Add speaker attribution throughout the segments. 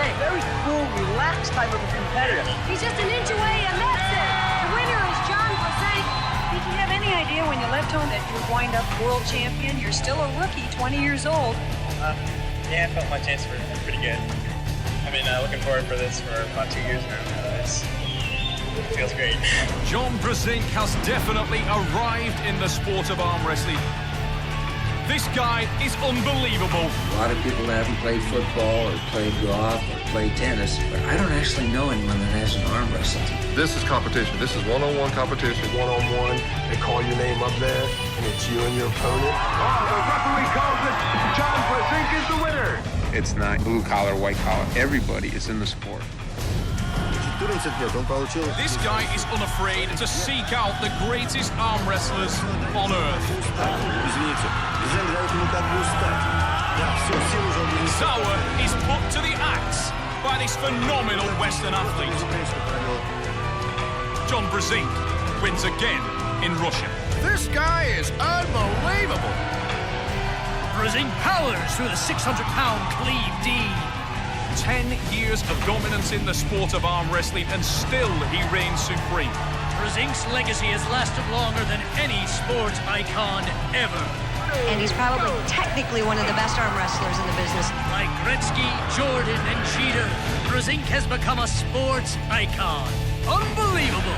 Speaker 1: Brzenk. Very cool, relaxed type of a competitor.
Speaker 2: He's just an inch away, and that's it. The winner is John Brzenk.
Speaker 3: Did you have any idea when you left home that you'd wind up world champion? You're still a rookie, 20 years old.
Speaker 4: Yeah, I felt my chances were pretty good. I've been looking forward for this for about 2 years now. It feels great.
Speaker 5: John Brzenk has definitely arrived in the sport of arm wrestling. This guy is unbelievable.
Speaker 6: A lot of people haven't played football or played golf or played tennis, but I don't actually know anyone that has an arm wrestle team.
Speaker 7: This is competition. This is one-on-one competition.
Speaker 8: One-on-one, they call your name up there, and it's you and your opponent.
Speaker 9: Oh, the referee calls it. John Brzenk is the winner.
Speaker 10: It's not blue collar, white collar. Everybody is in the sport.
Speaker 5: This guy is unafraid to seek out the greatest arm wrestlers on earth. Sauer is put to the axe by this phenomenal Western athlete. John Brzenk wins again in Russia.
Speaker 9: This guy is unbelievable.
Speaker 11: Brzenk powers through the 600-pound cleave D.
Speaker 5: 10 years of dominance in the sport of arm wrestling, and still he reigns supreme.
Speaker 11: Brzenk's legacy has lasted longer than any sports icon ever.
Speaker 2: And he's probably technically one of the best arm wrestlers in the business.
Speaker 11: Like Gretzky, Jordan, and Jeter, Brzenk has become a sports icon. Unbelievable.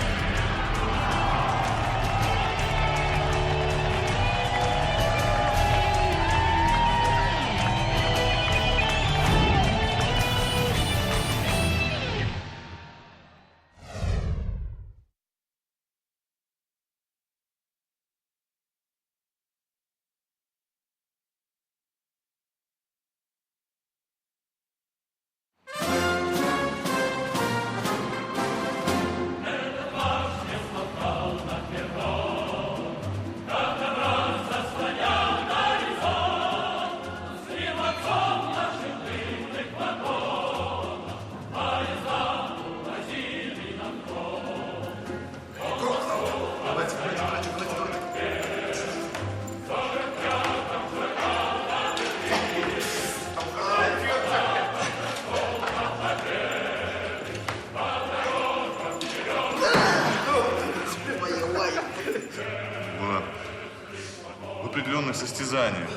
Speaker 7: Состязаниях.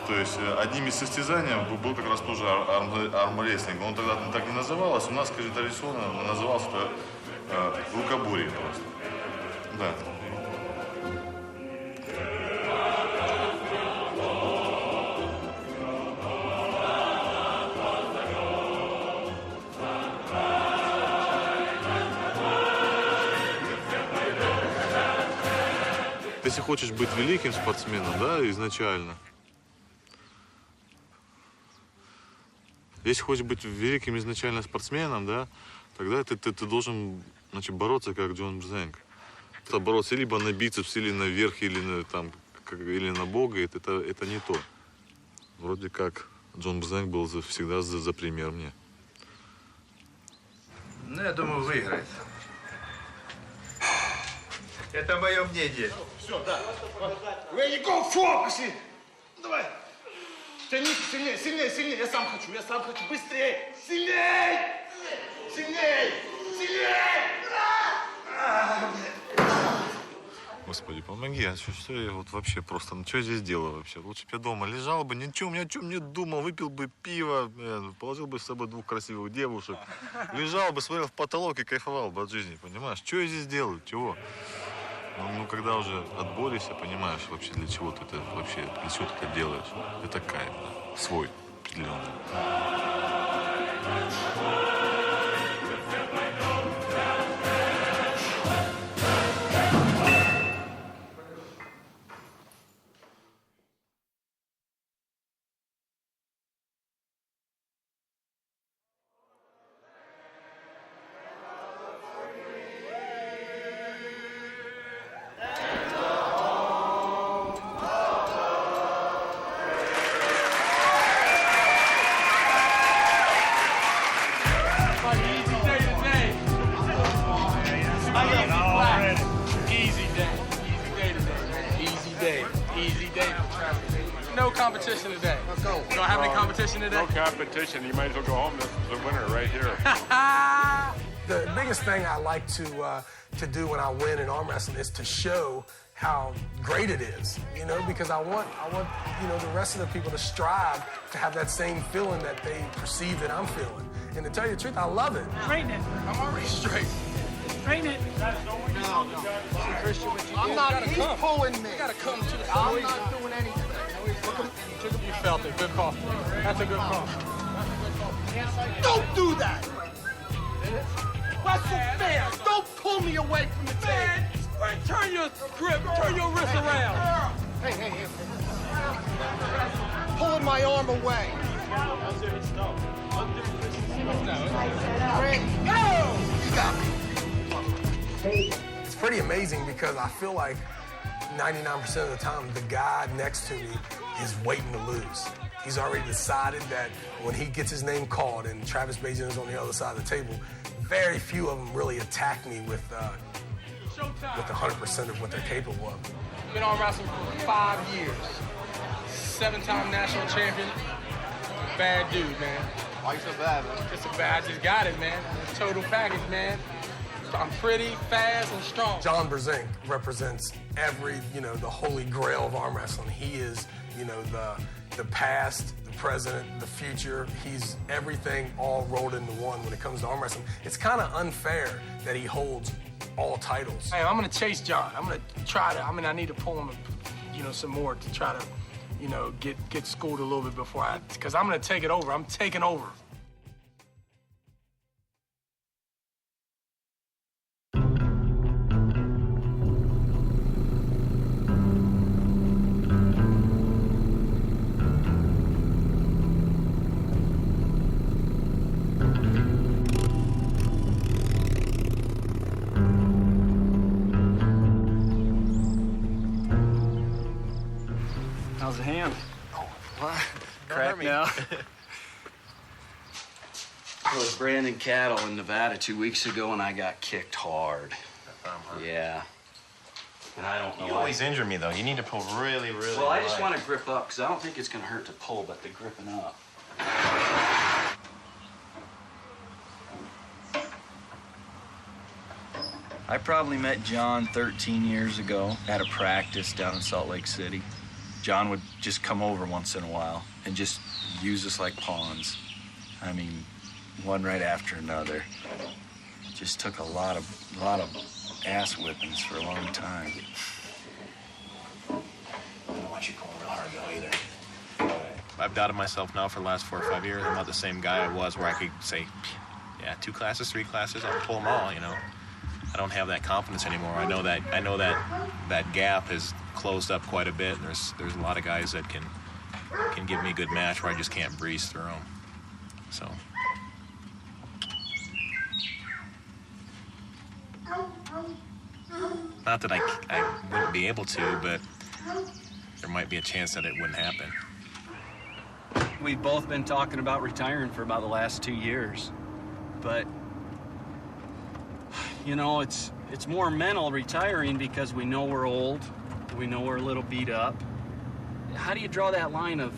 Speaker 7: То есть одним из состязаний был как раз тоже армрестлинг. Он тогда так не называлось. У нас, скажем, традиционно назывался рукоборье просто. Да. Если хочешь быть великим спортсменом, да, изначально. Если хочешь быть великим изначально спортсменом, да, тогда ты должен, значит, бороться как Джон Брzenk. Бороться либо на бицепс, или наверх, или или на Бога, это не то. Вроде как Джон Брzenk был всегда за пример мне.
Speaker 12: Ну, я думаю, выиграет. Это мое мнение.
Speaker 9: Все, да. Ready, go, фокуси! Давай. Тяни, сильнее, сильнее, сильнее. Я сам хочу. Быстрее. Сильнее! Сильнее! Сильнее!
Speaker 7: Господи, помоги. А что я вот вообще просто, ну что я здесь делаю вообще? Лучше бы я дома лежал бы, ни о чем не думал, выпил бы пиво, положил бы с собой 2 красивых девушек, лежал бы, смотрел в потолок и кайфовал бы от жизни, понимаешь? Что я здесь делаю? Чего? Ну, когда уже отборешься, понимаешь вообще, для чего ты это вообще, для чего ты это делаешь. Это кайф, да? Свой, определенный.
Speaker 9: Easy day.
Speaker 13: No competition today. Let's go. You don't have any competition today?
Speaker 14: No competition. You might as well go home. This is the winner right here.
Speaker 8: The biggest thing I like to do when I win in arm wrestling is to show how great it is, you know, because I want, you know, the rest of the people to strive to have that same feeling that they perceive that I'm feeling. And to tell you the truth, I love it.
Speaker 13: Straighten it. I'm already straight. Straighten it. No. Christian,
Speaker 8: I'm not, he's pulling me.
Speaker 13: You gotta come to the
Speaker 8: I'm
Speaker 13: side.
Speaker 8: not doing anything.
Speaker 13: You felt it. Good call. That's a good call.
Speaker 8: Don't do that! Wrestle fair. Don't pull me away from the table.
Speaker 13: Turn your grip. Turn your wrist around.
Speaker 8: Hey. Pulling my arm away. You got me. It's pretty amazing because I feel like 99% of the time, the guy next to me is waiting to lose. He's already decided that when he gets his name called and Travis Bagent is on the other side of the table, very few of them really attack me with 100% of what they're capable of.
Speaker 13: I've been arm wrestling for 5 years. 7-time national champion. Bad dude, man.
Speaker 12: Why you so bad, man?
Speaker 13: Just a bad, I just got it, man. It's a total package, man. I'm pretty, fast, and strong.
Speaker 8: John Brzenk represents every, you know, the holy grail of arm wrestling. He is, you know, the past, the present, the future. He's everything all rolled into one when it comes to arm wrestling. It's kind of unfair that he holds all titles.
Speaker 13: Hey, I'm gonna chase John. I'm gonna try to, I need to pull him, you know, some more to try to, you know, get schooled a little bit before because I'm gonna take it over. I'm taking over.
Speaker 15: How's the hand?
Speaker 12: Oh, what?
Speaker 15: Crack now? I was branding cattle in Nevada 2 weeks ago, and I got kicked hard. Yeah. And I don't know.
Speaker 12: You always injure me, though. You need to pull really, really
Speaker 15: Well, I just
Speaker 12: light.
Speaker 15: want to grip up, because I don't think it's going to hurt to pull, but the gripping up. I probably met John 13 years ago at a practice down in Salt Lake City. John would just come over once in a while and just use us like pawns. I mean, one right after another. Just took a lot of ass whippings for a long time.
Speaker 12: I don't want you pulling real hard, though, either. I've doubted myself now for the last 4 or 5 years. I'm not the same guy I was where I could say, yeah, 2 classes, 3 classes, I'll pull them all, you know. I don't have that confidence anymore. I know that gap has closed up quite a bit. And there's a lot of guys that can give me a good match where I just can't breeze through them. So. Not that I wouldn't be able to, but there might be a chance that it wouldn't happen.
Speaker 15: We've both been talking about retiring for about the last 2 years, but you know, it's more mental retiring because we know we're old, we know we're a little beat up. How do you draw that line of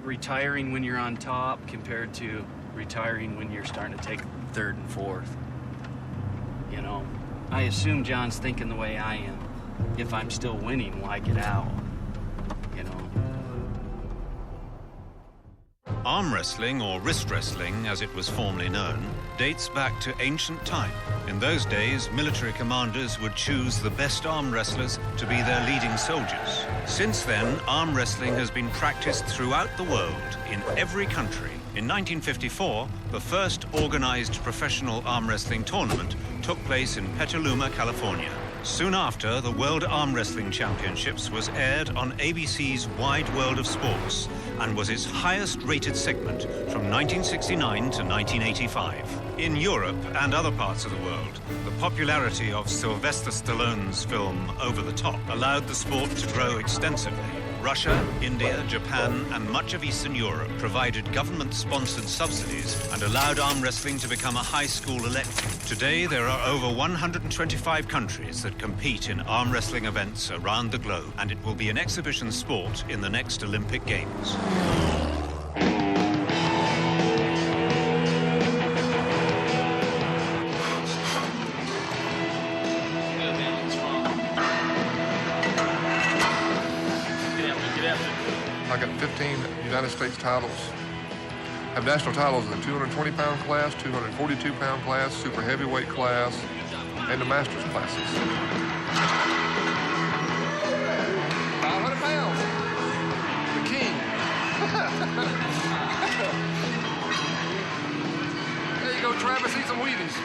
Speaker 15: retiring when you're on top compared to retiring when you're starting to take 3rd and 4th? You know, I assume John's thinking the way I am. If I'm still winning, why get out? You know.
Speaker 16: Arm wrestling, or wrist wrestling as it was formerly known, dates back to ancient time. In those days, military commanders would choose the best arm wrestlers to be their leading soldiers. Since then, arm wrestling has been practiced throughout the world, in every country. In 1954, the first organized professional arm wrestling tournament took place in Petaluma, California. Soon after, the World Arm Wrestling Championships was aired on ABC's Wide World of Sports and was its highest-rated segment from 1969 to 1985. In Europe and other parts of the world, the popularity of Sylvester Stallone's film Over the Top allowed the sport to grow extensively. Russia, India, Japan, and much of Eastern Europe provided government-sponsored subsidies and allowed arm wrestling to become a high school elective. Today, there are over 125 countries that compete in arm wrestling events around the globe, and it will be an exhibition sport in the next Olympic Games.
Speaker 17: I got 15 United States titles. I have national titles in the 220-pound class, 242-pound class, super heavyweight class, and the masters classes. 500 pounds. The king. There you go, Travis. Eat some Wheaties.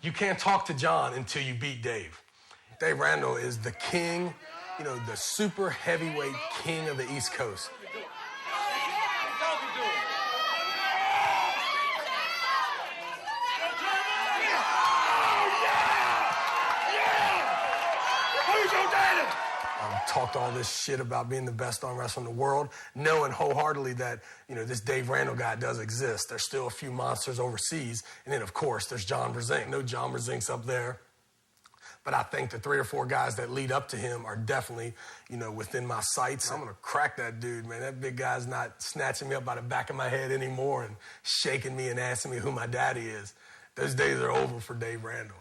Speaker 8: You can't talk to John until you beat Dave. Dave Randall is the king, you know, the super heavyweight king of the East Coast. Talked all this shit about being the best arm wrestler in the world, knowing wholeheartedly that, you know, this Dave Randall guy does exist. There's still a few monsters overseas. And then, of course, there's John Brzenk. No, John Brzenk's up there. But I think the 3 or 4 guys that lead up to him are definitely, you know, within my sights. I'm going to crack that dude, man. That big guy's not snatching me up by the back of my head anymore and shaking me and asking me who my daddy is. Those days are over for Dave Randall.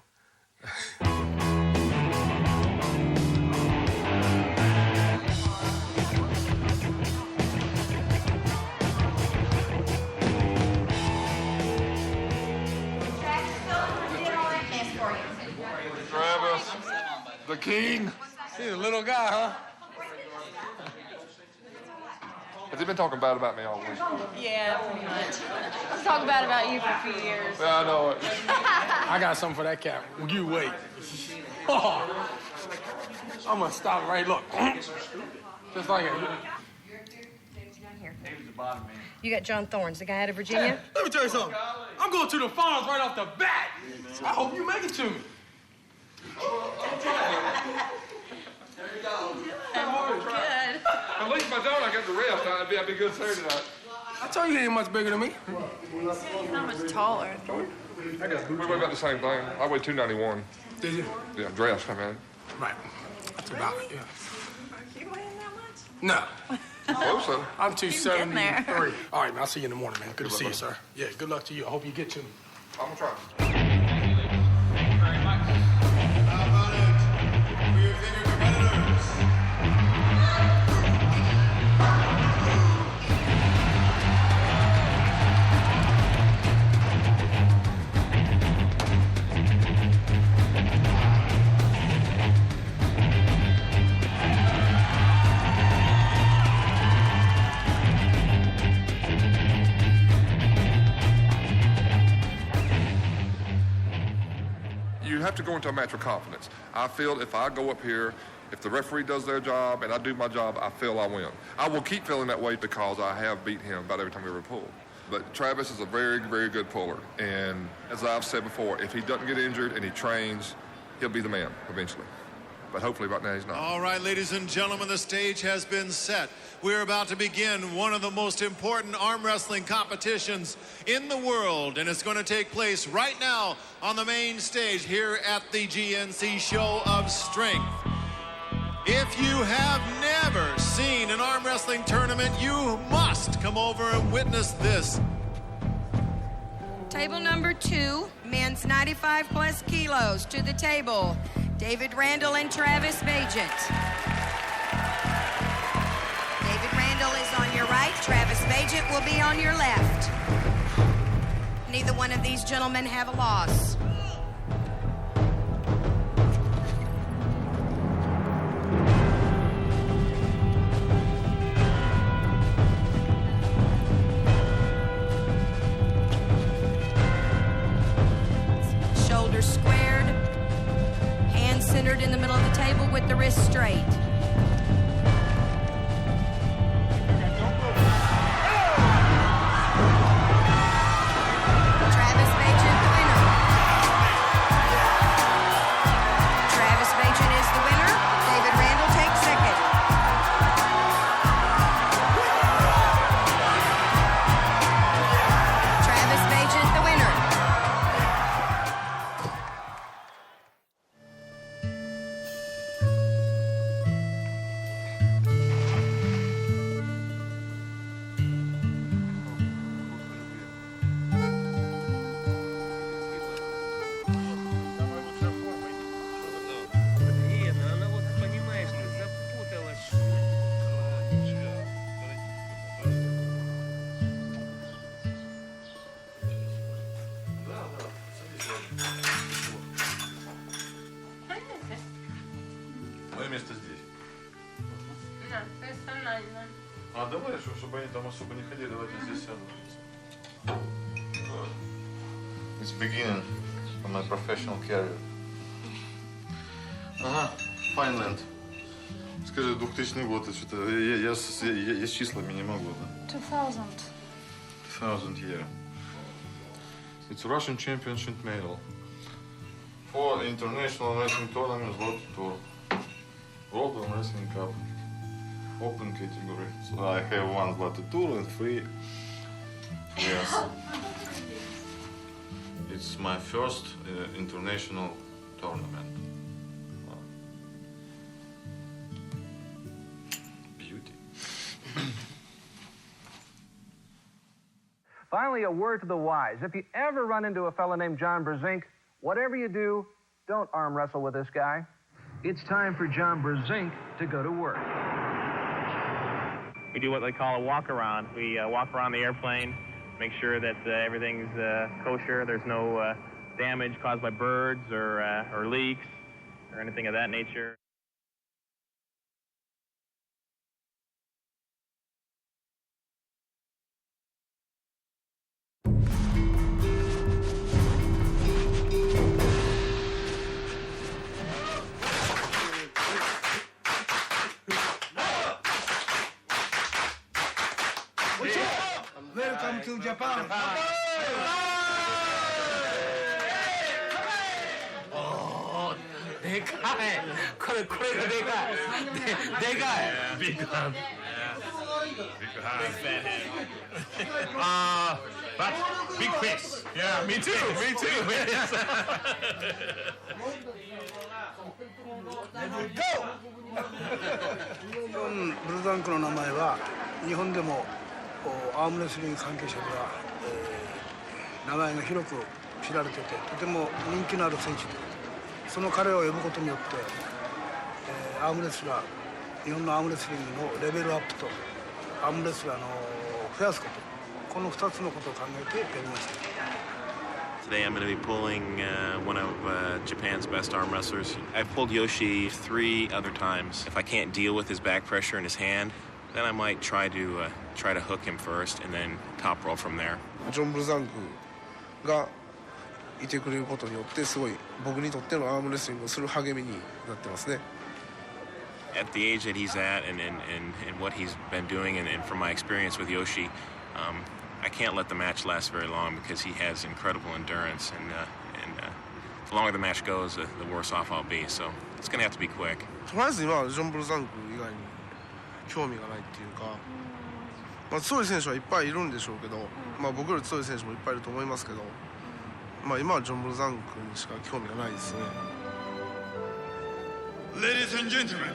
Speaker 17: Travis, the king.
Speaker 8: He's a little guy, huh?
Speaker 17: Has he been talking bad about me all week?
Speaker 18: Yeah, pretty much. He's talking bad about you for a few years.
Speaker 17: Yeah, I know it.
Speaker 13: I got something for that cat. You wait. Oh, I'm gonna stop right. Look, just like it.
Speaker 2: You got John Thorns, the guy out of Virginia?
Speaker 13: Hey, let me tell you something. I'm going to the finals right off the bat. I hope you make it to me.
Speaker 18: There you go. Good.
Speaker 17: At least my daughter got the rest. I'd be a good Saturday night.
Speaker 13: I told you he ain't much bigger than me.
Speaker 18: He's not much taller.
Speaker 17: We weigh about the same thing. I weigh 291.
Speaker 13: Did you?
Speaker 17: Yeah, dressed, I mean.
Speaker 13: Right. That's about it, yeah.
Speaker 18: You weighing that much?
Speaker 13: No.
Speaker 17: Close, though.
Speaker 13: I'm 273.
Speaker 18: there.
Speaker 13: All right, man. I'll see you in the morning, man. Good to see you, sir. Yeah, good luck to you. I hope you get to me.
Speaker 17: I'm gonna try. You have to go into a match with confidence. I feel if I go up here, if the referee does their job and I do my job, I feel I win. I will keep feeling that way because I have beat him about every time we ever pull. But Travis is a very, very good puller. And as I've said before, if he doesn't get injured and he trains, he'll be the man eventually. But hopefully right now he's not.
Speaker 19: All right, ladies and gentlemen, the stage has been set. We're about to begin one of the most important arm wrestling competitions in the world, and it's going to take place right now on the main stage here at the GNC Show of Strength. If you have never seen an arm wrestling tournament, you must come over and witness this.
Speaker 2: Table number 2, men's 95 plus kilos to the table. David Randall and Travis Bagent. David Randall is on your right. Travis Bagent will be on your left. Neither one of these gentlemen have a loss. Shoulders squared. Hands centered in the middle of the table with the wrist straight. Travis Bagent, the winner. Travis Bagent is the winner. David Randall takes second.
Speaker 7: место здесь. А давай, чтобы они там особо не ходили, давайте здесь сядем. It's beginning of my professional career. Ага, Finland. Скажи, 2000 год, что-то я с числами не могу, да?
Speaker 18: 2000.
Speaker 7: 2000 year. It's Russian Championship medal for International Wrestling Tournament Zloty Tur. World Wrestling Cup. Open category. So I have 1 Zloty Tur and 3. Yes. It's my first international tournament. Beauty.
Speaker 20: Finally, a word to the wise. If you ever run into a fella named John Brzenk, whatever you do, don't arm wrestle with this guy. It's time for John Brzenk to go to work.
Speaker 4: We do what they call a walk-around. We walk around the airplane, make sure that everything's kosher, there's no damage caused by birds or leaks or anything of that nature.
Speaker 13: Welcome to Japan. Oh, でかい。これがでかい。でかい。Big hand.
Speaker 12: Big fat head. But big face.
Speaker 13: Yeah, me too. Me too.
Speaker 21: John Brzenk の名前は日本でもアームレスリング関係者では、名前が広く知られててとても人気のある選手で、その彼を呼ぶことによって、アームレスラー、日本のアームレスリングのレベルアップとアームレスラーの増やすこと、この2つのことを考えてやりました。
Speaker 12: Today I'm going to be pulling one of Japan's best arm wrestlers. I've pulled Yoshi 3 other times. If I can't deal with his back pressure in his hand, then I might try to hook him first and then top roll from there.
Speaker 21: ジョン・ブルザンクがいてくれることによってすごい僕にとってのアームレスリングをする励みになってますね。
Speaker 12: At the age that he's at and what he's been doing and from my experience with Yoshi, I can't let the match last very long because he has incredible endurance and the longer the match goes, the worse off I'll be. So it's going to have to be quick.
Speaker 21: とりあえず今はジョン・ブルザンク以外に興味がないっていうか、まあ、強い選手はいっぱいいるんでしょうけど、まあ、僕より強い選手もいっぱいいると思いますけど、まあ、今はジョン・ブルザンクにしか興味がないですね。
Speaker 22: Ladies and gentlemen,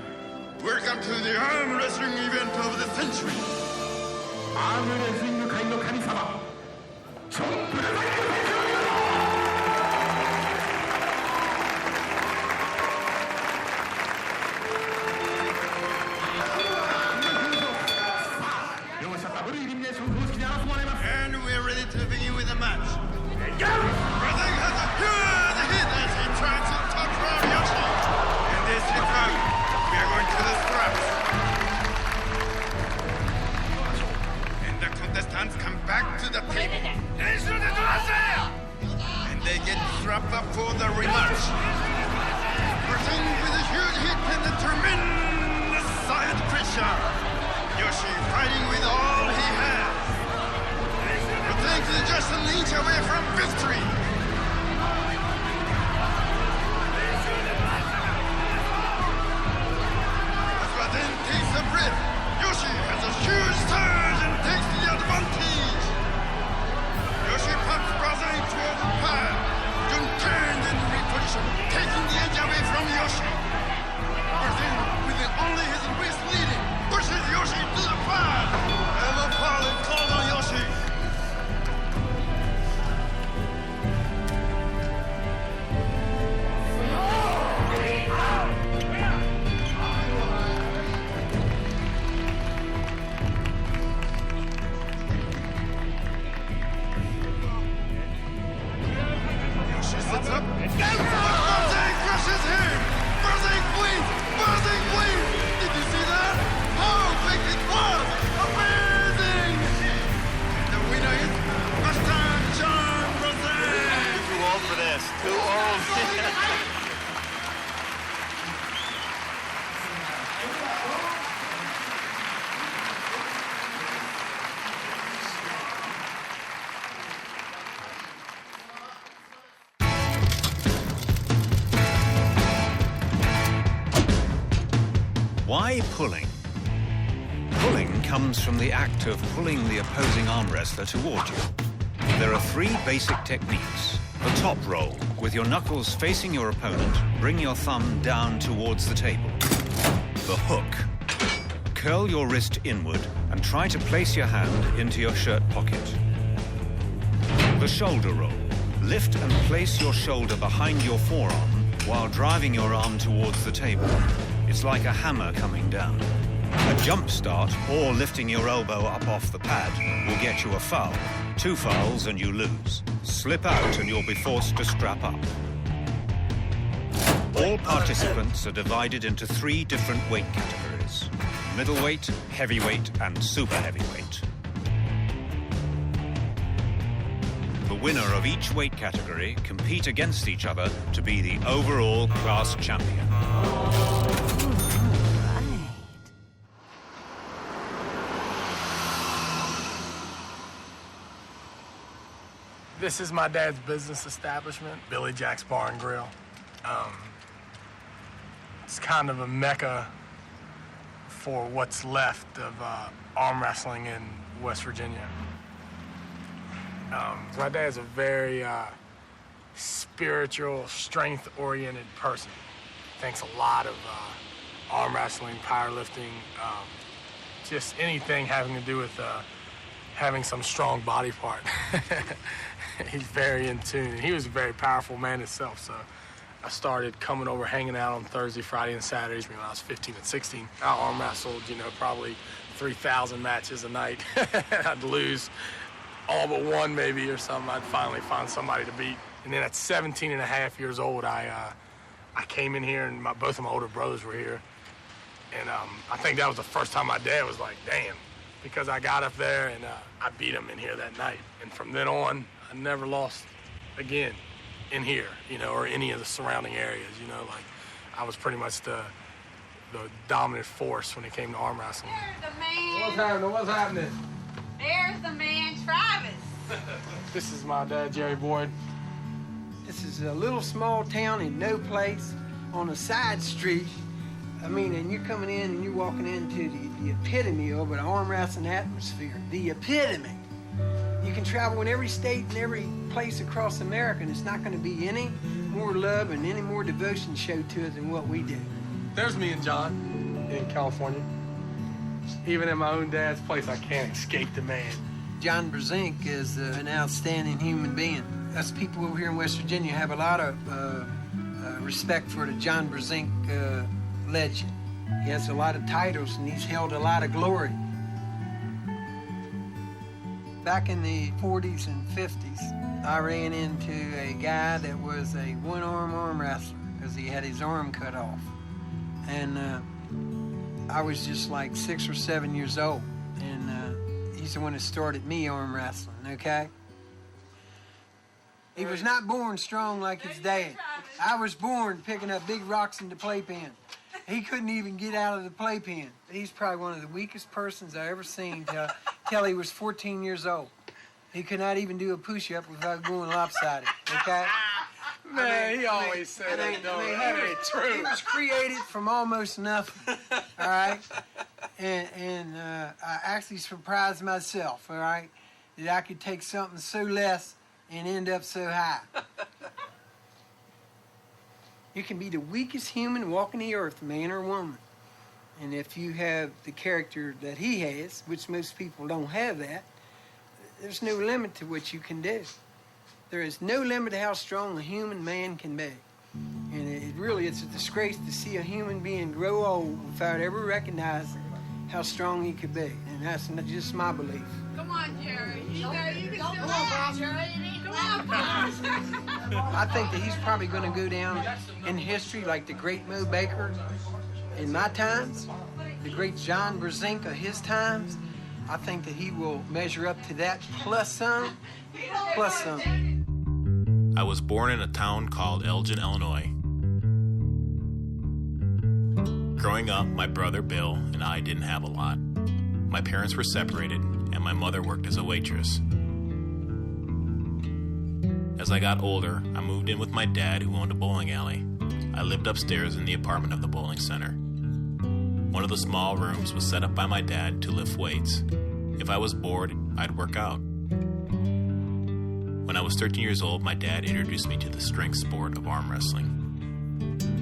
Speaker 22: welcome to the arm wrestling event of the century.
Speaker 13: アームレスリング界の神様、ジョン・ブルザンク選手。
Speaker 22: And we're ready to begin with the match. Brzenk has a huge hit as he tries to touch around Yoshi. And this is how we are going to the straps. And the contestants come back to the table. And they get strapped up for the rematch. Brzenk with a huge hit and a tremendous side pressure. Yoshi fighting with all he has. Brzenk is just an inch away from victory. As Brzenk takes a breath, Yoshi has a huge surge and takes the advantage. Yoshi pumps Brzenk toward the pile. John turns and repositions, taking the edge away from Yoshi. Brzenk, with only his wrist leading, pushes Yoshi to the pile. And the foul is called on Yoshi.
Speaker 16: Why pulling? Pulling comes from the act of pulling the opposing arm wrestler toward you. There are 3 basic techniques. The top roll. With your knuckles facing your opponent, bring your thumb down towards the table. The hook. Curl your wrist inward and try to place your hand into your shirt pocket. The shoulder roll. Lift and place your shoulder behind your forearm while driving your arm towards the table. It's like a hammer coming down. A jump start or lifting your elbow up off the pad will get you a foul. 2 fouls and you lose. Slip out and you'll be forced to strap up. All participants are divided into 3 different weight categories: middleweight, heavyweight, and super heavyweight. The winner of each weight category compete against each other to be the overall class champion.
Speaker 13: This is my dad's business establishment, Billy Jack's Bar and Grill. It's kind of a mecca for what's left of arm wrestling in West Virginia. My dad's a very spiritual, strength-oriented person. Thinks a lot of arm wrestling, powerlifting, just anything having to do with having some strong body part. He's very in tune, and he was a very powerful man himself, so I started coming over, hanging out on Thursday, Friday, and Saturdays when I was 15 and 16. I arm wrestled, probably 3,000 matches a night. I'd lose all but one maybe or something. I'd finally find somebody to beat. And then at 17 and a half years old, I came in here, and both of my older brothers were here. And I think that was the first time my dad was like, damn, because I got up there and I beat him in here that night. And from then on, I never lost again in here, or any of the surrounding areas, like I was pretty much the dominant force when it came to arm wrestling.
Speaker 18: There's the man.
Speaker 13: What's happening?
Speaker 18: There's the man, Travis.
Speaker 13: This is my dad, Jerry Boyd.
Speaker 21: This is a little small town in no place on a side street. And you're coming in and you're walking into the epitome of an arm wrestling atmosphere. The epitome. You can travel in every state and every place across America, and it's not going to be any more love and any more devotion showed to it than what we do.
Speaker 13: There's me and John in California. Even in my own dad's place, I can't escape the man.
Speaker 21: John Brzenk is an outstanding human being. Us people over here in West Virginia have a lot of respect for the John Brzenk legend. He has a lot of titles, and he's held a lot of glory. Back in the 40s and 50s, I ran into a guy that was a one-arm arm wrestler because he had his arm cut off. And I was just like 6 or 7 years old. And he's the one that started me arm wrestling, okay? He was not born strong like his dad. I was born picking up big rocks in the playpen. He couldn't even get out of the playpen. He's probably one of the weakest persons I ever seen till he was 14 years old. He could not even do a push-up without going lopsided, okay?
Speaker 13: Man, he always said that, though. It's true.
Speaker 21: He was created from almost nothing, all right? And I actually surprised myself, all right, that I could take something so less and end up so high. You can be the weakest human walking the earth, man or woman. And if you have the character that he has, which most people don't have that, there's no limit to what you can do. There is no limit to how strong a human man can be. And it's a disgrace to see a human being grow old without ever recognizing how strong he could be. And that's not just my belief.
Speaker 18: Come on, Jerry. You can still laugh, Jerry. Come on,
Speaker 21: I think that he's probably going to go down in history like the great Mo Baker in my times, the great John Brzenk of his times. I think that he will measure up to that plus some.
Speaker 12: I was born in a town called Elgin, Illinois. Growing up, my brother Bill and I didn't have a lot. My parents were separated, and my mother worked as a waitress. As I got older, I moved in with my dad, who owned a bowling alley. I lived upstairs in the apartment of the bowling center. One of the small rooms was set up by my dad to lift weights. If I was bored, I'd work out. When I was 13 years old, my dad introduced me to the strength sport of arm wrestling.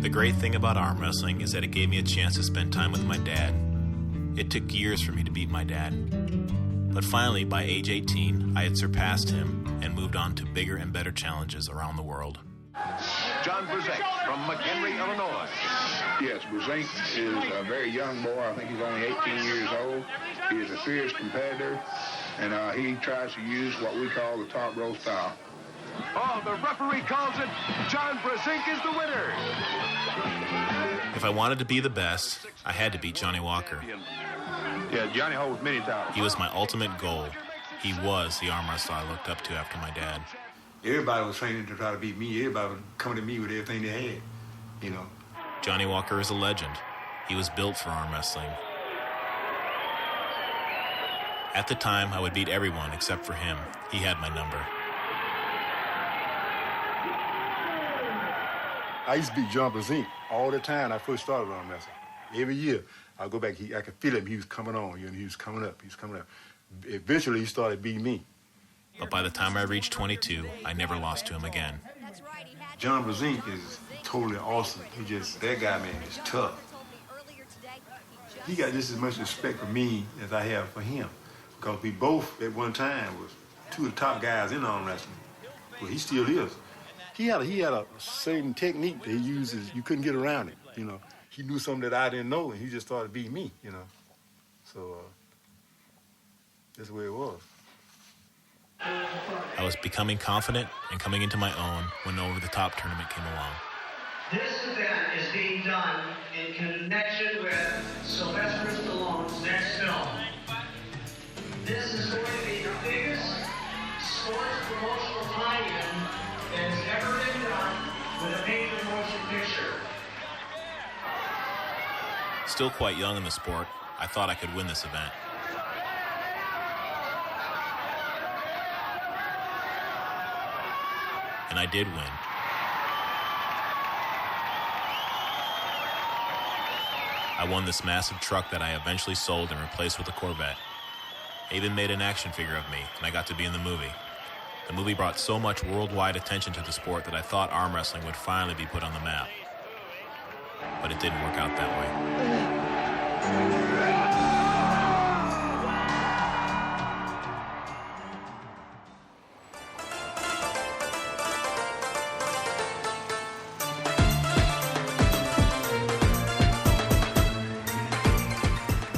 Speaker 12: The great thing about arm wrestling is that it gave me a chance to spend time with my dad. It took years for me to beat my dad. But finally, by age 18, I had surpassed him and moved on to bigger and better challenges around the world.
Speaker 1: John Brzenk from McHenry, Illinois.
Speaker 3: Yes, Brzenk is a very young boy. I think he's only 18 years old. He is a fierce competitor, and he tries to use what we call the top row style.
Speaker 1: Oh, the referee calls it. John Brzenk is the winner.
Speaker 12: If I wanted to be the best, I had to beat Johnny Walker.
Speaker 3: Yeah, Johnny holds many titles.
Speaker 12: He was my ultimate goal. He was the arm wrestler I looked up to after my dad.
Speaker 3: Everybody was training to try to beat me. Everybody was coming to me with everything they had, you know.
Speaker 12: Johnny Walker is a legend. He was built for arm wrestling. At the time, I would beat everyone except for him. He had my number.
Speaker 3: I used to beat John Brzenk all the time when I first started arm wrestling. Every year, I'd go back, I could feel him. He was coming on, you know, he was coming up. Eventually, he started beating me.
Speaker 12: But by the time I reached 22, I never lost to him again.
Speaker 3: John Brzenk is totally awesome. That guy, man, is tough. He got just as much respect for me as I have for him. Because we both, at one time, was two of the top guys in arm wrestling. Well, he still is. He had a certain technique that he uses. You couldn't get around it, you know. He knew something that I didn't know, and he just started beating me, you know. So, that's the way it was.
Speaker 12: I was becoming confident and coming into my own when the over-the-top tournament came along.
Speaker 23: This event is being done in connection with Sylvester Stallone's next film. This is going to be the biggest sports promotional tie-in that has ever been done with a major motion picture.
Speaker 12: Still quite young in the sport, I thought I could win this event. And I did win. I won this massive truck that I eventually sold and replaced with a Corvette. I even made an action figure of me, and I got to be in the movie. The movie brought so much worldwide attention to the sport that I thought arm wrestling would finally be put on the map. But it didn't work out that way.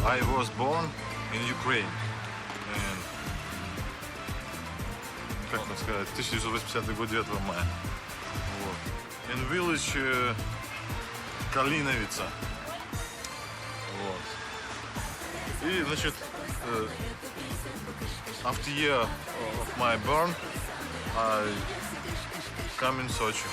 Speaker 7: I was born in Ukraine. And, как там сказать, 1980 год 9 мая. Вот. In village Калиновица. Вот. И, значит, after year of my born, I come in Sochi.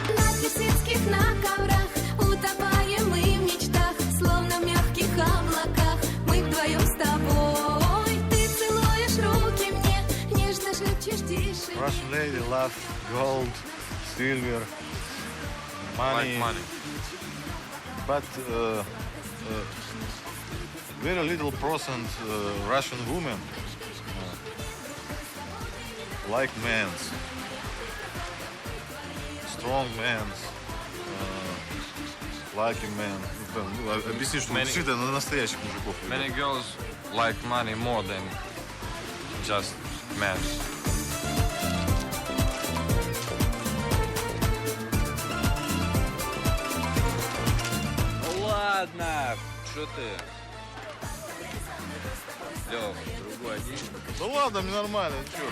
Speaker 18: На персидских на коврах утопаем мы в мечтах, словно в мягких облаках. Мы вдвоем с тобой. Ты целуешь руки мне, нежно шепчешь тише.
Speaker 7: Russian lady love gold, silver, money.
Speaker 14: Like money.
Speaker 7: But very little percent Russian women like men's. Strong men's. Like men. Объясни, что действительно на настоящих мужиков.
Speaker 14: Many girls like money more than just men.
Speaker 24: Ну ладно, что ты? Лёх, другой один.
Speaker 7: Да ладно, мне нормально, чё.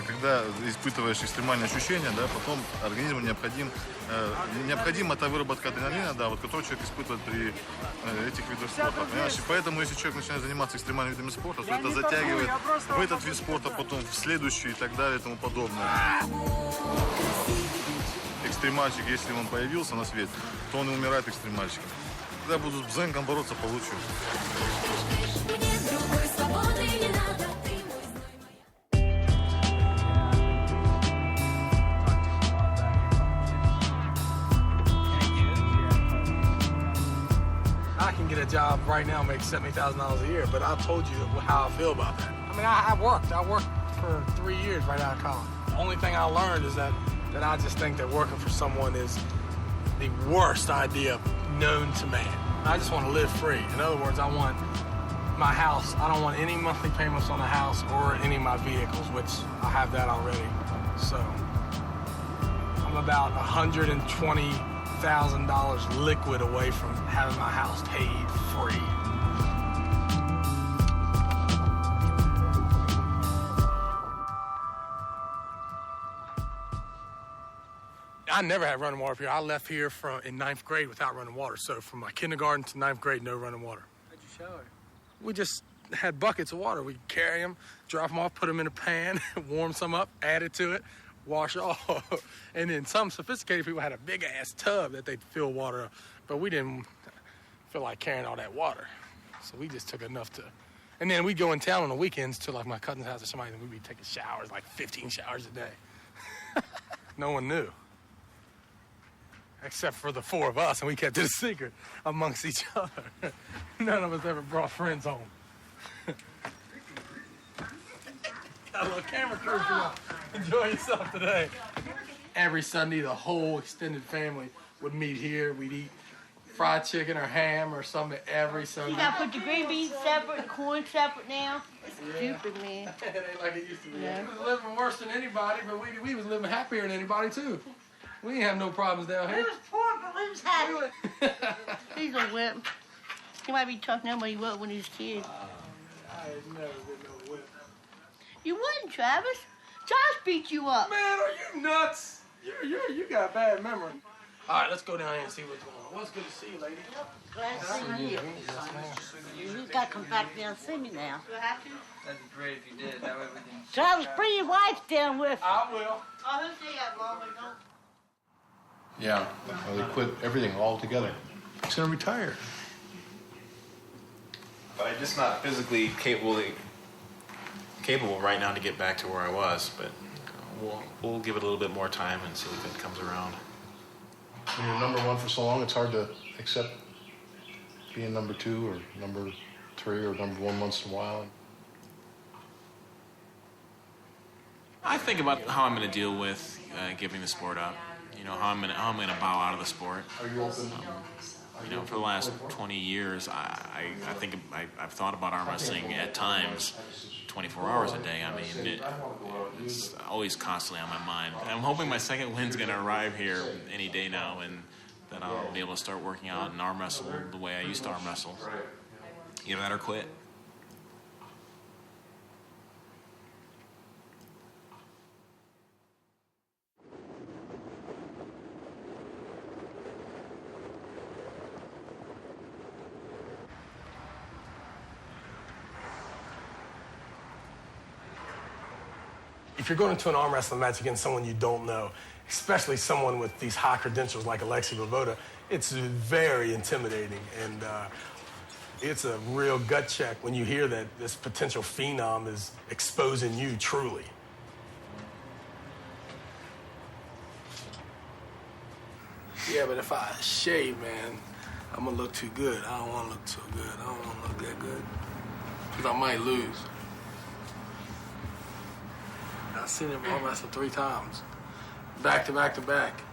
Speaker 7: Когда испытываешь экстремальные ощущения, да, потом организму необходима та выработка адреналина, да, вот, которую человек испытывает при этих видах спорта. Понимаешь? И поэтому, если человек начинает заниматься экстремальными видами спорта, то это затягивает в этот вид спорта, потом в следующий и так далее и тому подобное. Экстремальщик, если он появился на свет, то он и умирает экстремальщиком. Когда буду с Брzenком бороться, получу.
Speaker 13: job right now makes $70,000 a year, but I told you how I feel about that. I mean, I worked for 3 years right out of college. The only thing I learned is that I just think that working for someone is the worst idea known to man. I just want to live free. In other words, I want my house. I don't want any monthly payments on the house or any of my vehicles, which I have that already. So I'm about $120,000 liquid away from having my house paid free. I never had running water up here. I left here in 9th grade without running water. So from my kindergarten to 9th grade, no running water.
Speaker 21: How'd you shower?
Speaker 13: We just had buckets of water. We'd carry them, drop them off, put them in a pan, warm some up, add it to it, wash off. And then some sophisticated people had a big-ass tub that they'd fill water up. But we didn't feel like carrying all that water. So we just took enough to... And then we'd go in town on the weekends to like my cousin's house or somebody, and we'd be taking showers, like 15 showers a day. No one knew. Except for the 4 of us, and we kept it a secret amongst each other. None of us ever brought friends home. Got a little camera crew if you want to enjoy yourself today. Every Sunday, the whole extended family would meet here. We'd eat fried chicken or ham or something every Sunday.
Speaker 5: You gotta put the green beans separate, the corn separate now. It's stupid, man.
Speaker 13: It ain't like it used to be.
Speaker 5: Yeah.
Speaker 13: We was living worse than anybody, but we was living happier than anybody, too. We didn't have no problems down here.
Speaker 5: We was poor, but we was happy. He's a wimp. He might be tough now, but he was when he was a kid.
Speaker 13: I ain't never been no whip.
Speaker 5: You wouldn't, Travis. Josh beat you up.
Speaker 13: Man, are you nuts? You got a bad memory. All right, let's go down here and see what's going on. Well, it's good to see you, lady.
Speaker 5: Glad to see you. You gotta come back down and see me now. Do I have to?
Speaker 21: That'd be great if you did. That way we can...
Speaker 5: Travis, bring your wife down with you.
Speaker 13: I will.
Speaker 5: Oh, who's that, Mom? Don't.
Speaker 6: Yeah, well, they quit everything altogether. He's gonna retire.
Speaker 12: But I'm just not physically capable right now to get back to where I was. But we'll give it a little bit more time and see if it comes around.
Speaker 6: When you're number 1 for so long, it's hard to accept being number 2 or number 3 or number 1 once in a while.
Speaker 12: I think about how I'm going to deal with giving the sport up. You know, how I'm gonna bow out of the sport.
Speaker 6: Are you open?
Speaker 12: You know, for the last 20 years, I think I've thought about arm wrestling at times 24 hours a day. I mean, it's always constantly on my mind. And I'm hoping my second win's going to arrive here any day now, and that I'll be able to start working out and arm wrestle the way I used to arm wrestle. Either that or quit.
Speaker 13: If you're going into an arm wrestling match against someone you don't know, especially someone with these high credentials like Zloty Tur Voevoda, it's very intimidating, and it's a real gut check when you hear that this potential phenom is exposing you truly. Yeah, but if I shave, man, I'm gonna look too good. I don't want to look too good. I don't want to look that good, because I might lose. I've seen him arm wrestle 3 times, back to back to back,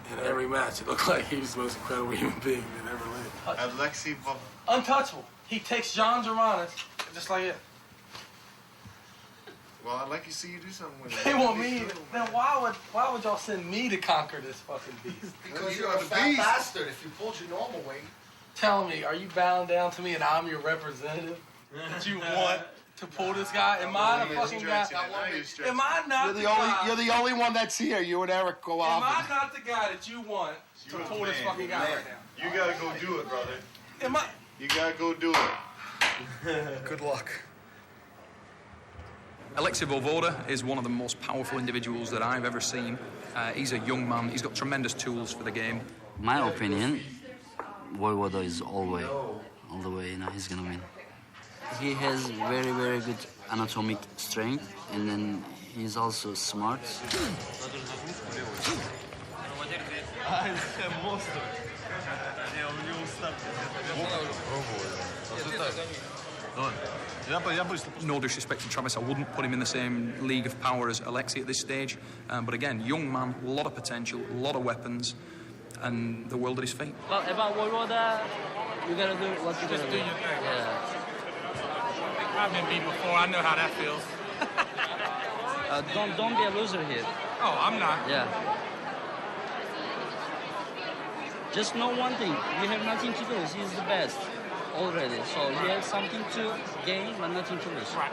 Speaker 13: in every match. It looked like he was the most incredible human being that ever lived.
Speaker 7: Alexei
Speaker 13: Untouchable. He takes John Brzenk just like it.
Speaker 7: Well, I'd like to see you do something with it.
Speaker 13: They want me. Then why would y'all send me to conquer this fucking beast?
Speaker 21: Because you're a fat bastard if you pulled your normal weight.
Speaker 13: Tell me, are you bowing down to me and I'm your representative? That you want to pull this guy? Am I the fucking guy? Am I not the guy?
Speaker 21: You're the only one that's here. You and Eric go off.
Speaker 13: Am I not the guy that you want to pull this fucking guy right now?
Speaker 7: You gotta go do it, brother.
Speaker 13: Am I?
Speaker 7: You gotta go do it.
Speaker 21: Good luck.
Speaker 10: Alexei Voevoda is one of the most powerful individuals that I've ever seen. He's a young man. He's got tremendous tools for the game.
Speaker 11: My opinion, Voevoda is all the way, you know, he's gonna win. He has very, very good anatomic strength, and then he's also smart.
Speaker 10: No disrespect to Travis, I wouldn't put him in the same league of power as Alexei at this stage. But again, young man, a lot of potential, a lot of weapons, and the world at his feet.
Speaker 11: Well, about Voevoda, you gotta do what you gotta do.
Speaker 13: Do your thing.
Speaker 11: Yeah.
Speaker 13: I've been beat before. I know how that feels.
Speaker 11: Don't be a loser here.
Speaker 13: Oh, I'm not.
Speaker 11: Yeah. Just know one thing. You have nothing to lose. He's the best already. So you have something to gain, but nothing to lose.
Speaker 13: Right.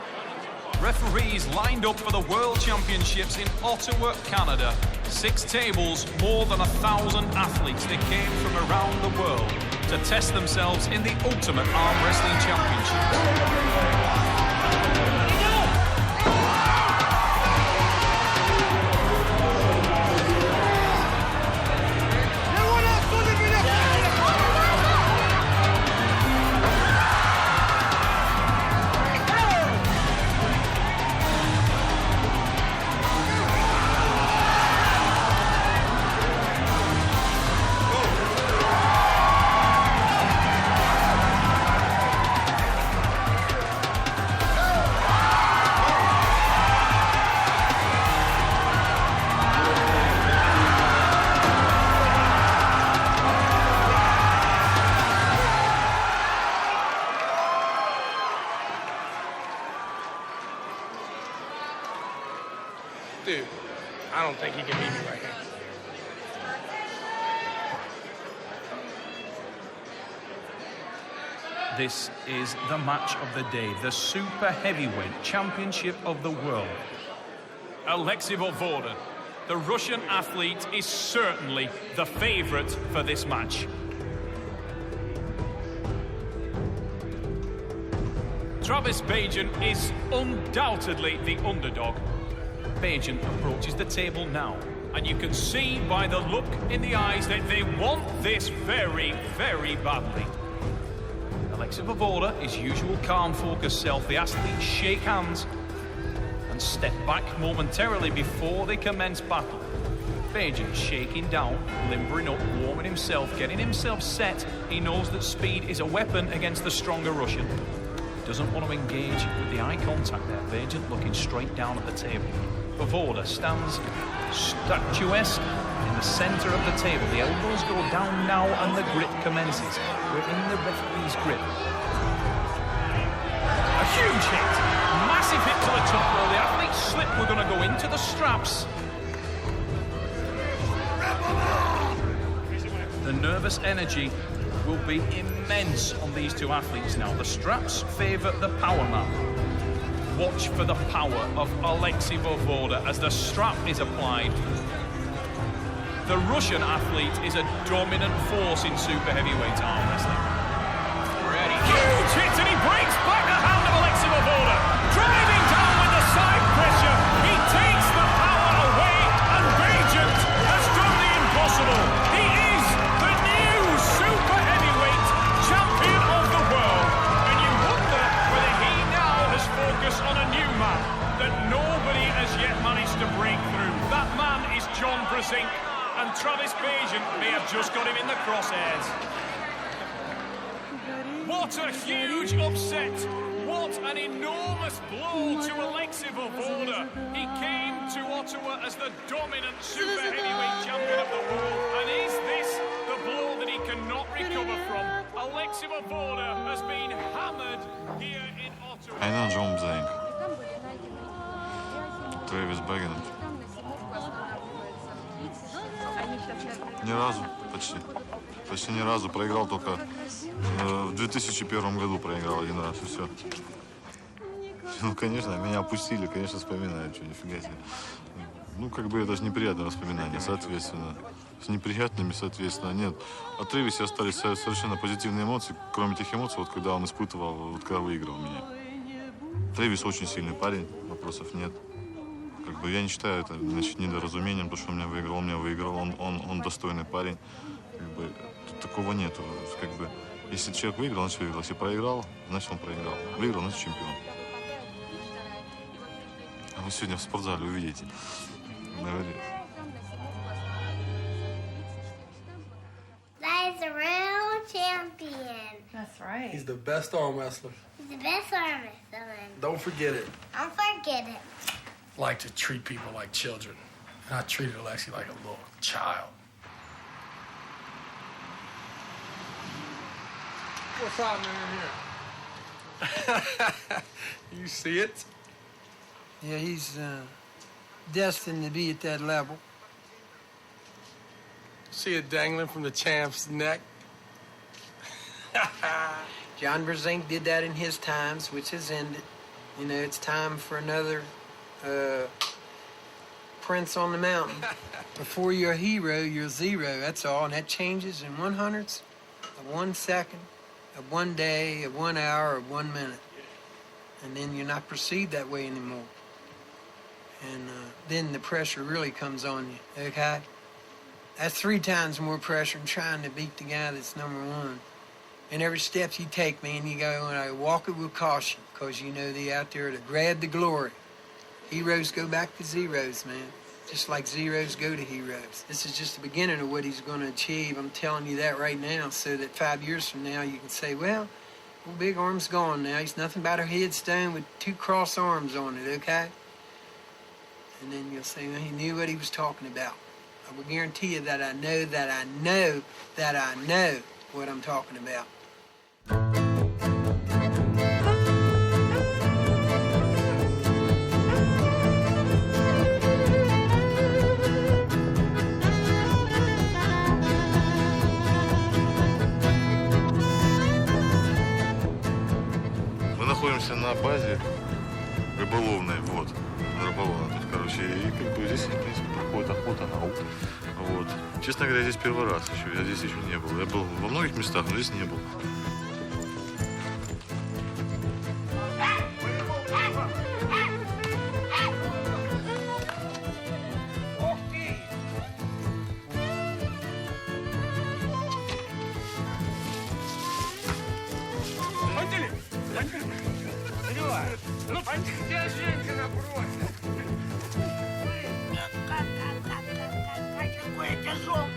Speaker 8: Referees lined up for the World Championships in Ottawa, Canada. 6 tables, more than 1,000 athletes. They came from around the world to test themselves in the ultimate arm wrestling championship.
Speaker 13: Dude, I don't think he can beat me right here.
Speaker 8: This is the match of the day, the Super Heavyweight Championship of the World. Alexei Voevoda, the Russian athlete, is certainly the favorite for this match. Travis Bagent is undoubtedly the underdog. Bagent approaches the table now, and you can see by the look in the eyes that they want this very, very badly. Alexei Voevoda, his usual calm, focused self, the athletes shake hands and step back momentarily before they commence battle. Bagent shaking down, limbering up, warming himself, getting himself set. He knows that speed is a weapon against the stronger Russian. He doesn't want to engage with the eye contact there. Bagent looking straight down at the table. Voevoda stands statuesque in the center of the table. The elbows go down now and the grip commences. We're in the referee's grip. A huge hit. Massive hit to the top row. The athlete's slip. We're going to go into the straps. The nervous energy will be immense on these two athletes now. The straps favor the power man. Watch for the power of Alexei Voevoda as the strap is applied. The Russian athlete is a dominant force in super heavyweight arm wrestling. Ready. Huge hit, and he breaks back the hand of Alexei Voevoda. Driving down with the side pressure. He takes the power away, and Bagent has done the impossible. He is the new super heavyweight champion of the world. And you wonder whether he now has focused on a new man that nobody has yet managed to break through. That man is John Brzenk. And Travis Bagent may have just got him in the crosshairs. What a huge upset! What an enormous blow to Alexei Voevoda. He came to Ottawa as the dominant super heavyweight champion of the world. And is this the blow that he cannot recover from? Alexei Voevoda has been hammered here in Ottawa.
Speaker 7: I know John Brzenk. Travis Bagent. Ни разу, почти ни разу. Проиграл только в 2001 году проиграл один раз, и все. Ну, конечно, меня опустили, конечно, вспоминаю, что нифига себе. Ну, как бы это же неприятные воспоминания, соответственно. С неприятными, соответственно, нет. От Тревиса остались совершенно позитивные эмоции, кроме тех эмоций, вот когда он испытывал, вот когда выиграл меня. Тревис очень сильный парень, вопросов нет. Как бы я не считаю это, значит, недоразумением, то, что он меня выиграл, он достойный парень. Как бы тут такого нету. Как бы, если человек выиграл, значит выиграл. Если проиграл, значит он проиграл. Выиграл, значит чемпион. А вы сегодня в спортзале увидите.
Speaker 18: That is the real champion.
Speaker 9: That's right.
Speaker 13: He's the best arm wrestler.
Speaker 18: He's the best arm wrestler.
Speaker 13: Don't forget it.
Speaker 18: Don't forget it.
Speaker 13: Like to treat people like children. And I treated Alexi like a little child. What's happening in here? You see it?
Speaker 15: Yeah, he's destined to be at that level.
Speaker 13: See it dangling from the champ's neck?
Speaker 15: John Brzenk did that in his times, which has ended. You know, it's time for another prince on the mountain. Before you're a hero, you're zero, that's all. And that changes in 1/100ths of 1 second, of 1 day, of 1 hour, of 1 minute. And then you're not perceived that way anymore. And then the pressure really comes on you, okay? That's 3 times more pressure than trying to beat the guy that's #1. And every step you take, man, you go and I walk it with caution, because you know they're out there to grab the glory. Heroes go back to zeros, man. Just like zeros go to heroes. This is just the beginning of what he's going to achieve. I'm telling you that right now, so that 5 years from now you can say, well, old Big Arm's gone now. He's nothing but a headstone with 2 cross arms on it, okay? And then you'll say, well, he knew what he was talking about. I will guarantee you that I know that I know that I know what I'm talking about.
Speaker 7: Мы находимся на базе рыболовной, вот, рыболовной. Тут, короче, и как бы здесь, в принципе, проходит охота на уток. Вот. Честно говоря, здесь первый раз еще, я здесь еще не был. Я был во многих местах, но здесь не был.
Speaker 18: Где женщина бросит? Какой тяжелый.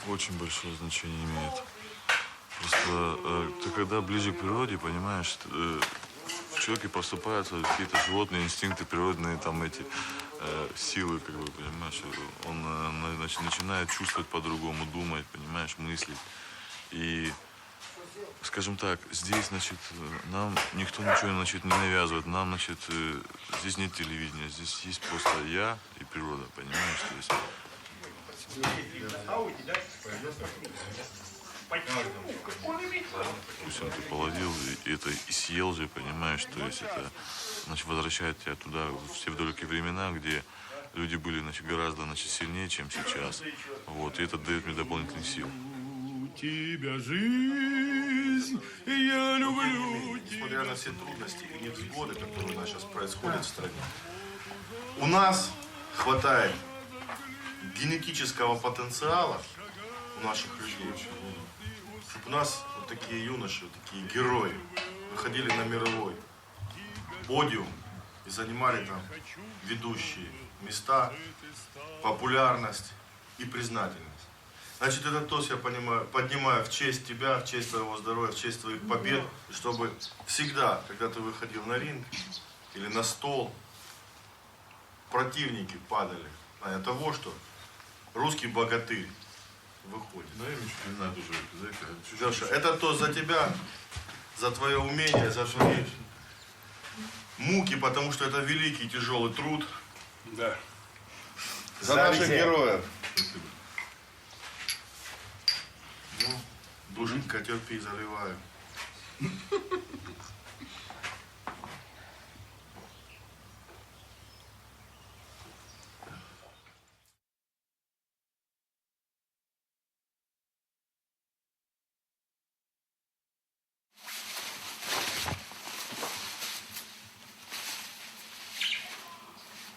Speaker 7: Очень большое значение имеет. Просто ты когда ближе к природе, понимаешь, в человеке просыпаются какие-то животные инстинкты, природные там эти силы, как бы, понимаешь, он начинает чувствовать по-другому, думать, понимаешь, мыслить. И, скажем так, здесь, значит, нам никто ничего, значит, не навязывает, нам, значит, здесь нет телевидения, здесь есть просто я и природа, понимаешь, то есть. Допустим, ты половил и это и съел же, понимаешь, то есть это, значит, возвращает тебя туда, в те далекие времена, где люди были, значит, гораздо, значит, сильнее, чем сейчас. Вот, и это дает мне дополнительных сил.
Speaker 22: У тебя жизнь, я люблю тебя.
Speaker 6: Несмотря на все трудности и невзгоды, которые у нас сейчас происходят в стране, у нас хватает генетического потенциала у наших людей, чтобы у нас вот такие юноши, вот такие герои выходили на мировой подиум и занимали там ведущие места, популярность и признательность. Значит, этот тост я поднимаю в честь тебя, в честь твоего здоровья, в честь твоих побед, чтобы всегда, когда ты выходил на ринг или на стол, противники падали от того, что русский богатырь выходит.
Speaker 7: Да, я ничего не знаю, уже.
Speaker 6: Леша, это то за тебя, за твое умение, за твои муки, потому что это великий тяжелый труд.
Speaker 13: Да.
Speaker 6: За наших героев. Ну, душенька, терпи, заливаю.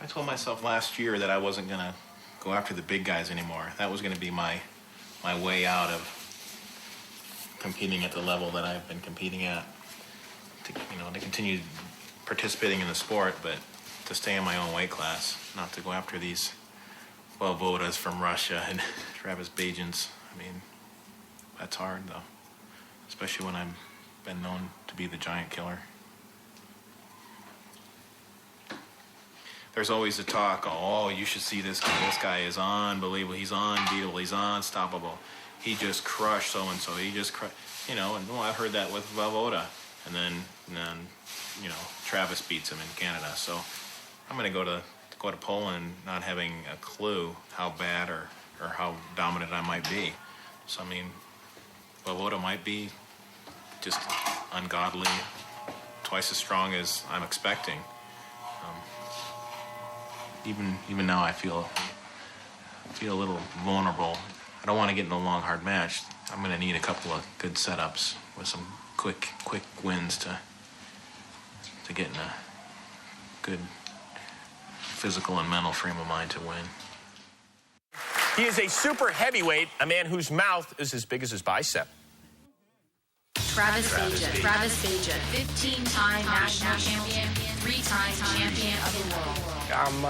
Speaker 12: I told myself last year that I wasn't going to go after the big guys anymore. That was going to be my way out of competing at the level that I've been competing at. to continue participating in the sport, but to stay in my own weight class, not to go after these Voevodas from Russia and Travis Bagents. I mean, that's hard though, especially when I've been known to be the giant killer. There's always the talk, oh, you should see this guy. This guy is unbelievable. He's unbeatable. He's unstoppable. He just crushed so-and-so. He just crushed, and I've heard that with Voevoda. And then Travis beats him in Canada. So I'm going to go to Poland not having a clue how bad or how dominant I might be. So, I mean, Voevoda might be just ungodly, twice as strong as I'm expecting. Even now, I feel a little vulnerable. I don't want to get in a long, hard match. I'm going to need a couple of good setups with some quick wins to get in a good physical and mental frame of mind to win.
Speaker 2: He is a super heavyweight, a man whose mouth is as big as his bicep.
Speaker 9: Travis Bagent, 15-time national champion, 3-time champion of the world.
Speaker 13: I'm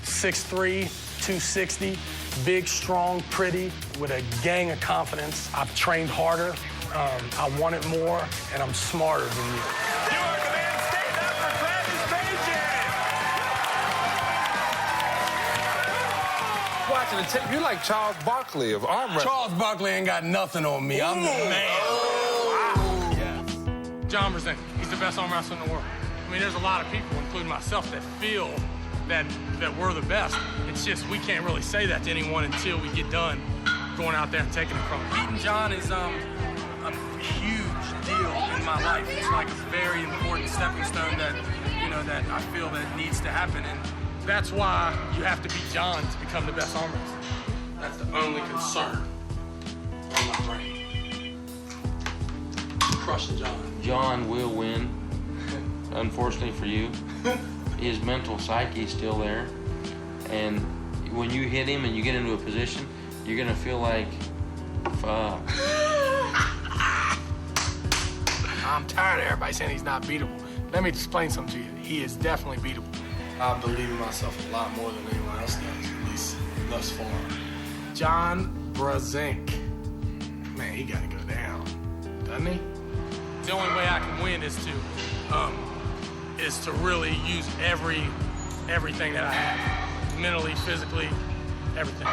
Speaker 13: 6'3", 260, big, strong, pretty, with a gang of confidence. I've trained harder, I want it more, and I'm smarter than you.
Speaker 2: You are the man. Stand up for Travis Bagent.
Speaker 17: Watching the tape, you're like Charles Barkley of armwrestling.
Speaker 13: Charles Barkley ain't got nothing on me. I'm the man.
Speaker 17: Wow.
Speaker 13: Yeah. John Brzenk, he's the best arm wrestler in the world. I mean, there's a lot of people, including myself, that feel that we're the best. It's just we can't really say that to anyone until we get done going out there and taking it from him. Beating John is a huge deal in my life. It's like a very important stepping stone that I feel that needs to happen, and that's why you have to beat John to become the best arm wrestler. That's the only concern on my brain. Crushing John.
Speaker 19: John will win, unfortunately for you. His mental psyche is still there, and when you hit him and you get into a position, you're gonna feel like, fuck.
Speaker 13: I'm tired of everybody saying he's not beatable. Let me explain something to you. He is definitely beatable. I believe in myself a lot more than anyone else does, at least thus far. John Brzenk. Man, he gotta go down, doesn't he? The only way I can win is to really use everything that I have. Mentally, physically, everything.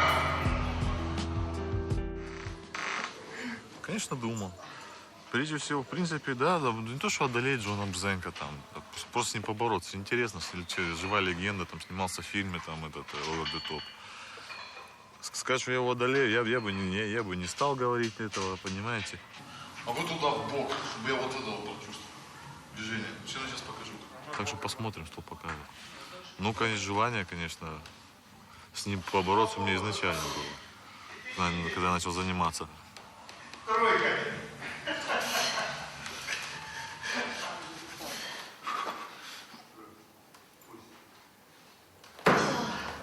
Speaker 7: Конечно, думал. Прежде всего, в принципе, да, не то, что одолеть Джона Брзенка, там, просто с ним побороться. Интересно, живая легенда, там, снимался в фильме, там, Over the Top. Сказать, что я его одолею, я бы не стал говорить этого, понимаете?
Speaker 6: А вы туда, в бок, чтобы я вот это вот прочувствовал. Движение. Сейчас покажу.
Speaker 7: Так что посмотрим, что покажет. Ну, конечно, желание, конечно, с ним побороться у меня изначально было, когда я начал заниматься.
Speaker 6: Второй камень.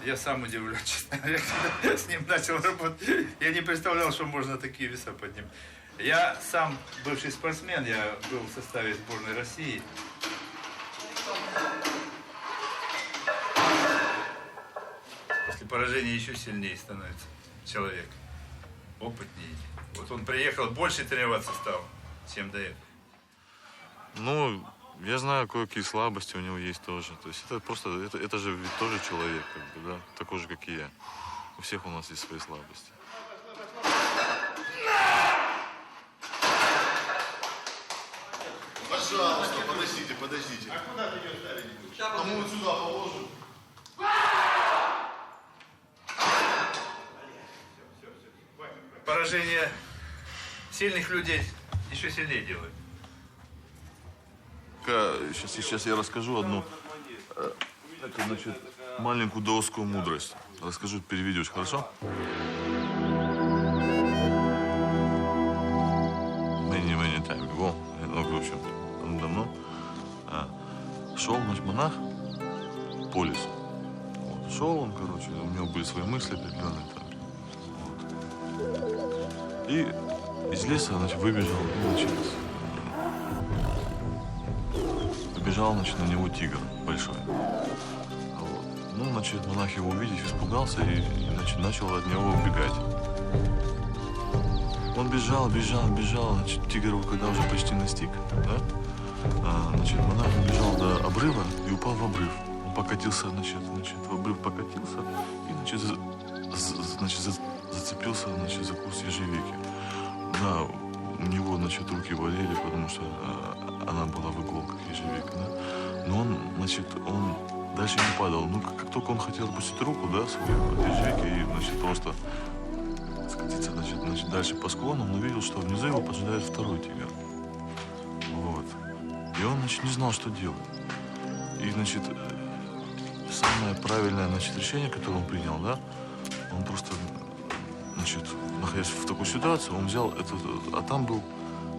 Speaker 25: Я сам удивлен, честно говоря, когда с ним начал работать. Я не представлял, что можно такие веса поднимать. Я сам бывший спортсмен, я был в составе сборной России. После поражения еще сильнее становится человек, опытнее. Вот он приехал, больше тренироваться стал, чем до этого.
Speaker 7: Ну, я знаю, кое-какие слабости у него есть тоже. То есть это просто, это же ведь тоже человек, как бы, да, такой же, как и я. У всех у нас есть свои слабости.
Speaker 6: Пожалуйста, подождите. А куда ты ее ставить будешь? А мы вот сюда положим.
Speaker 25: Поражение сильных людей еще сильнее делает.
Speaker 7: Сейчас я расскажу одну, маленькую даосскую мудрость. Расскажу, переведешь, хорошо? Many times ago, в общем, давно шел наш монах по лесу. Вот. Шел он, короче, у него были свои мысли определенные там. Вот. И из леса, выбежал, набежал, значит, на него тигр большой. Вот. Ну, значит, монах его увидев, испугался и значит, начал от него убегать. Он бежал, значит, тигр его когда уже почти настиг, да? Значит, монах бежал до обрыва и упал в обрыв. Он покатился, значит, в обрыв покатился и, значит, зацепился, значит, за куст ежевики. Да, у него, значит, руки болели, потому что она была в иголках ежевика, да? Но он, значит, он дальше не падал. Ну, как только он хотел опустить руку, да, свою от ежевики и, значит, просто скатиться, значит, дальше по склону, он увидел, что внизу его поджидает второй тигр. Вот. И он, значит, не знал, что делать. И, значит, самое правильное, значит, решение, которое он принял, да, он просто, значит, находясь в такой ситуации, он взял этот, а там был,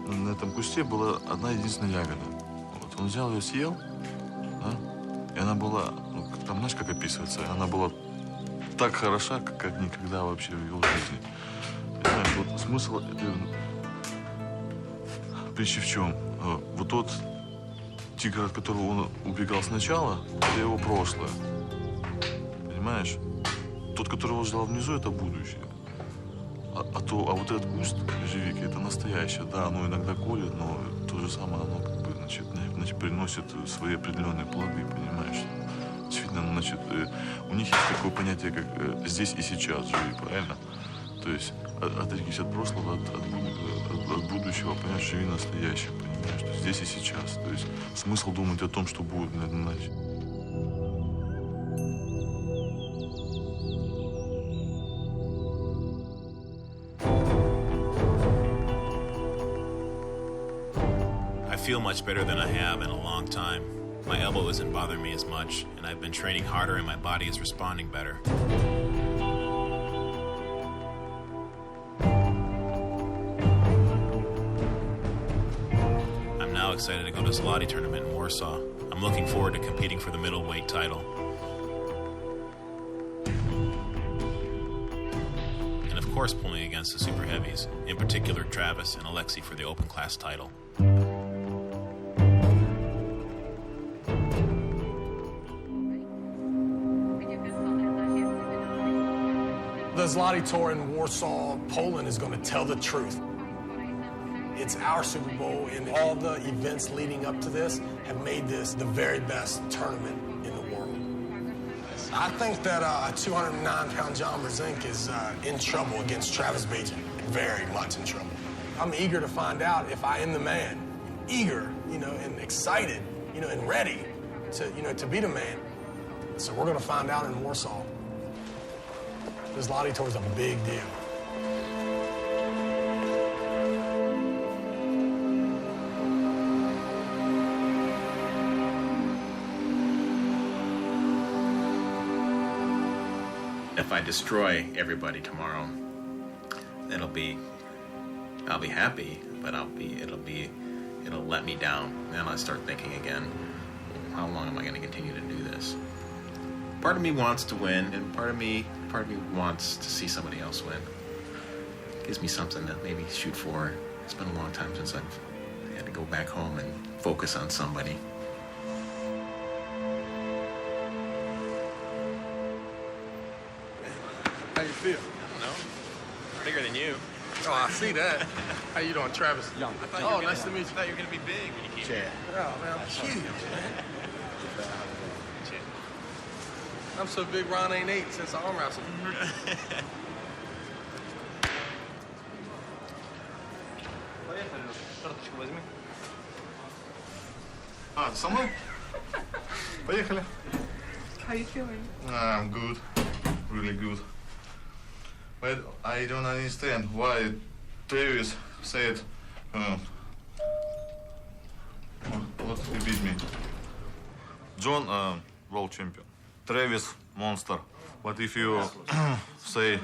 Speaker 7: на этом кусте была одна единственная ягода. Вот. Он взял ее, съел, да, и она была, ну, там, знаешь, как описывается, она была так хороша, как никогда вообще в его жизни. Понимаешь, вот смысл этой притчи в чем? Вот тот тигр, от которого он убегал сначала, это его прошлое. Понимаешь? Тот, который его ждал внизу, это будущее. А вот этот куст ежевики, это настоящее. Да, оно иногда колет, но то же самое, оно как бы, значит, приносит свои определенные плоды, понимаешь? Действительно, значит, у них есть такое понятие, как здесь и сейчас живи, правильно? То есть отрекись от прошлого, от будущего, понимаешь, живи настоящее, понимаешь? То есть здесь и сейчас. То есть смысл думать о том, что будет, иначе.
Speaker 12: I feel much better than I have in a long time. My elbow isn't bothering me as much, and I've been training harder and my body is responding better. I'm now excited to go to Zloty tournament in Warsaw. I'm looking forward to competing for the middleweight title. And of course pulling against the super heavies, in particular Travis and Alexei for the open class title.
Speaker 13: The Zloty Tur in Warsaw, Poland is going to tell the truth. It's our Super Bowl, and all the events leading up to this have made this the very best tournament in the world. I think that 209-pound John Brzenk is in trouble against Travis Bagent, very much in trouble. I'm eager to find out if I am the man, eager, and excited, and ready to be the man. So we're going to find out in Warsaw. The Zloty Tur is a big deal.
Speaker 12: If I destroy everybody tomorrow, I'll be happy, but it'll let me down. Then I start thinking again, how long am I going to continue to do this? Part of me wants to win, and part of me wants to see somebody else win. It gives me something to maybe shoot for. It's been a long time since I've had to go back home and focus on somebody.
Speaker 13: How you feel?
Speaker 12: No, bigger than you.
Speaker 13: Oh, I see that. How you doing, Travis? Young. Oh, nice to meet you.
Speaker 12: I thought you were going to be big when you came here.
Speaker 13: Oh, man, I'm huge, man. I'm so big, Ron ain't ate since I arm wrestled.
Speaker 6: Ты со мной? Поехали.
Speaker 5: How you feeling?
Speaker 6: I'm good, really good. But I don't understand why Travis said, what he beat me.
Speaker 7: John, world champion. Travis, monster. But if you say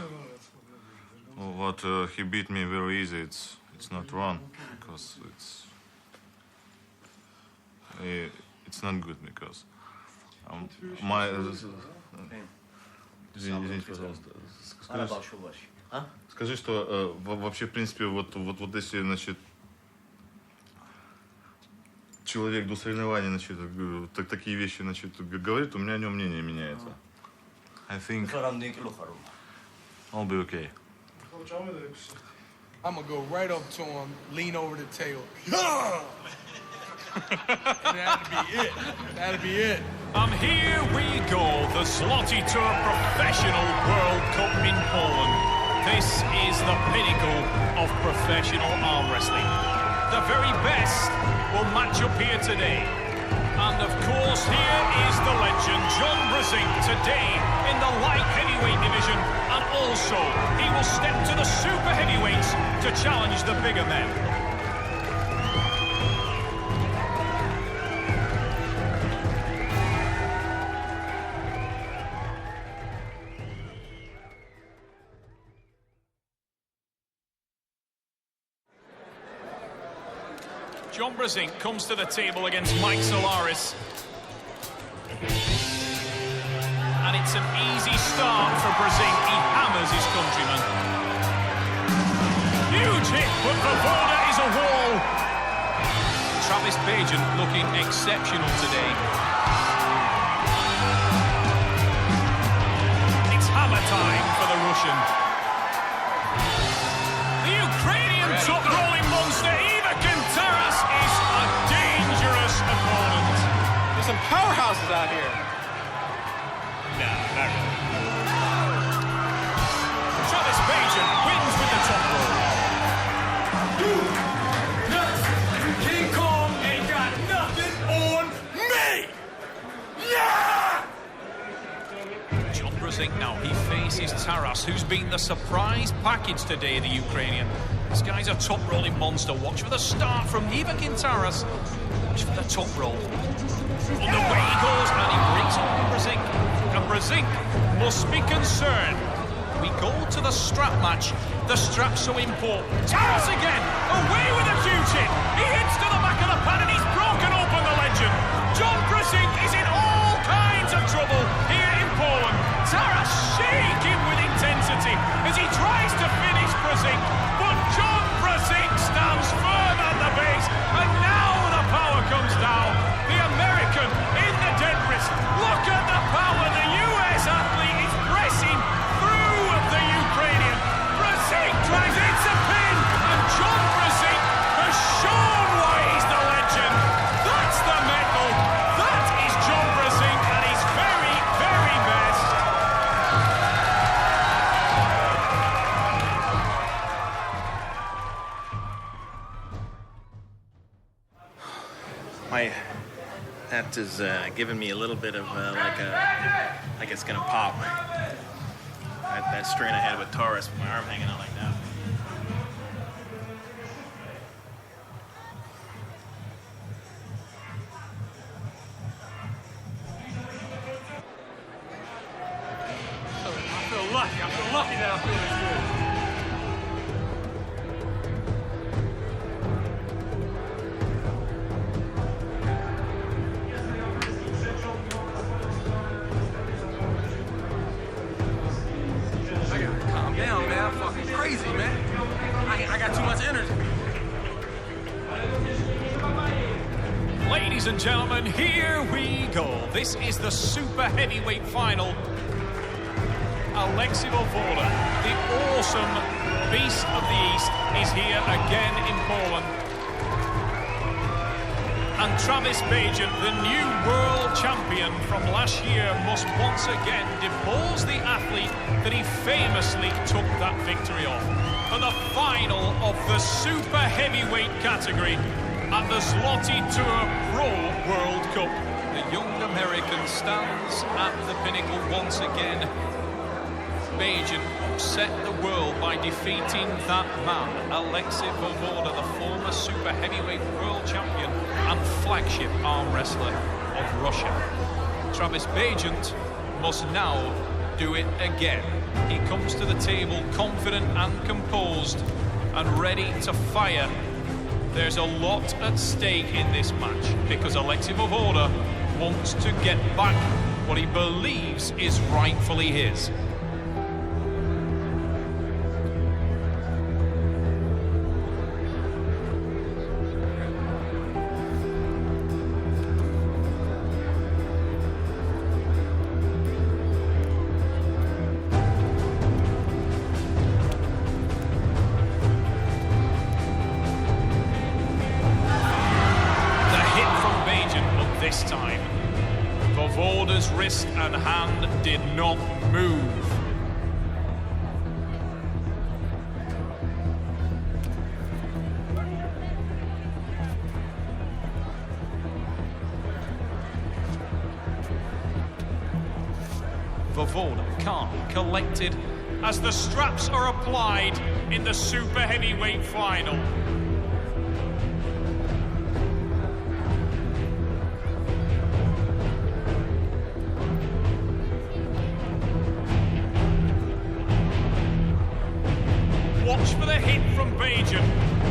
Speaker 7: what he beat me very easy, it's not wrong, because it's not good, because my... Извините, пожалуйста. Скажи, что вообще, в принципе, вот если, значит, человек до соревнований, значит, такие вещи, значит, говорит, у меня о нем мнение меняется. I think I'll be okay.
Speaker 17: I'm gonna go right up to him, lean over the table. That'd be it. That'd be it.
Speaker 8: And here we go, the Zloty Tur Professional World Cup in Poland. This is the pinnacle of professional arm wrestling. The very best will match up here today. And of course, here is the legend, John Brzenk, today in the light heavyweight division. And also, he will step to the super heavyweights to challenge the bigger men. John Brzenk comes to the table against Mike Solaris. And it's an easy start for Brzenk. He hammers his countryman. Huge hit, but Voevoda is a wall. Travis Bagent looking exceptional today. It's hammer time for the Russian. The Ukrainian top rolling monster, Taras is a dangerous opponent.
Speaker 1: There's some powerhouses out here.
Speaker 8: No, not really. Travis Bagent wins with the top roll.
Speaker 17: King Kong ain't got nothing on me! Yeah!
Speaker 8: John Brzenk now, he faces Taras, who's been the surprise package today, the Ukrainian. This guy's a top rolling monster. Watch for the start from Ivakin Taras. Watch for the top roll. On the way he goes, and he breaks up Brzenk. And Brzenk must be concerned. We go to the strap match. The strap's so important. Taras again, away with a huge hit. He hits to the back of the pad and he's broken open the legend. John Brzenk is in all kinds of trouble here in Poland. Taras shaking with intensity as he tries to finish Brzenk. But John Brzenk stands firm at the base, and now the power comes down. The American in the dead wrist. Look at the power. The US athlete is pressing through the Ukrainian. Brzenk drives, it's a pin, and John Brzenk has shown why he's the legend. That's the medal. That is John Brzenk at his very, very best.
Speaker 12: That is giving me a little bit of like it's gonna pop. That strain I had with Taurus, with my arm hanging out like that.
Speaker 17: I feel lucky that I feel this good. Down, man. I'm fucking crazy, man. I got too much energy.
Speaker 8: Ladies and gentlemen, here we go. This is the super heavyweight final. Alexei Voevoda, the awesome beast of the East, is here again in Poland. And Travis Bagent, the new world champion from last year, must once again divulge the athlete that he famously took that victory off for the final of the super heavyweight category at the Zloty Tur Pro World Cup. The young American stands at the pinnacle once again. Bagent upset the world by defeating that man, Alexei Voevoda, the former super heavyweight world champion and flagship arm wrestler of Russia. Travis Bagent must now do it again. He comes to the table confident and composed and ready to fire. There's a lot at stake in this match because Alexei Voevoda wants to get back what he believes is rightfully his. not move. Voevoda calm, collected, as the straps are applied in the super heavyweight final. Watch for the hit from Bagent.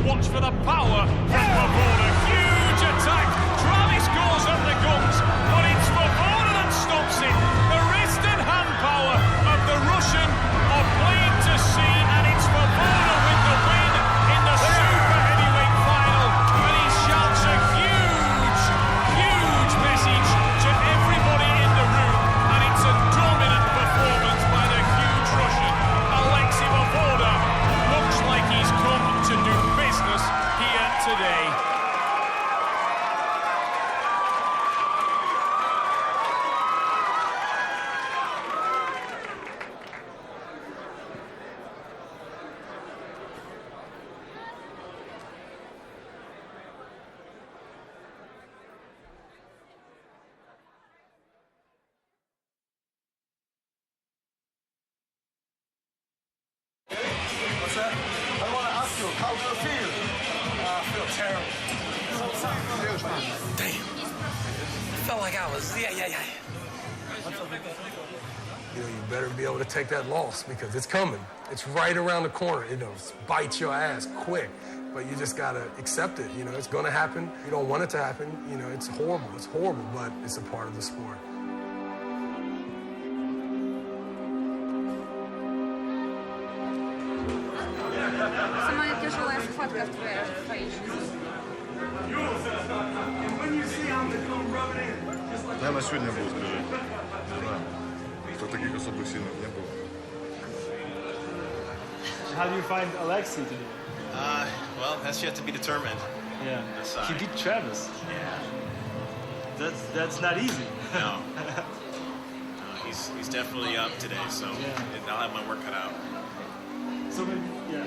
Speaker 8: Watch for the power from Voevoda. Huge attack. Travis goes up the guns, but it's Voevoda that stops it. The wrist and hand power of the Russian are plain to see, and it's Voevoda with the win in the super heavyweight final. And he shouts a huge, huge message to everybody in the room, and it's a dominant performance by the huge Russian, Alexei Voevoda. Looks like he's come to do business here today.
Speaker 17: What's that? I want to ask you, how do you feel? I feel terrible.
Speaker 15: Damn. Felt like I was, yeah.
Speaker 13: You know, you better be able to take that loss because it's coming. It's right around the corner. It'll bite your ass quick. But you just gotta accept it. You know, it's gonna happen. You don't want it to happen. You know, it's horrible, but it's a part of the sport.
Speaker 18: Самая тяжелая схватка в твоей жизни.
Speaker 7: Наверное, сегодня было, скажи. Не знаю. Что таких особых сильных не было.
Speaker 17: How do you find Alexei today?
Speaker 12: Well, that's yet to be determined.
Speaker 17: Yeah.
Speaker 12: Aside.
Speaker 17: He beat Travis.
Speaker 12: Yeah.
Speaker 17: That's not easy.
Speaker 12: No. He's definitely up today, so I'll have my work cut out.
Speaker 17: So maybe, yeah.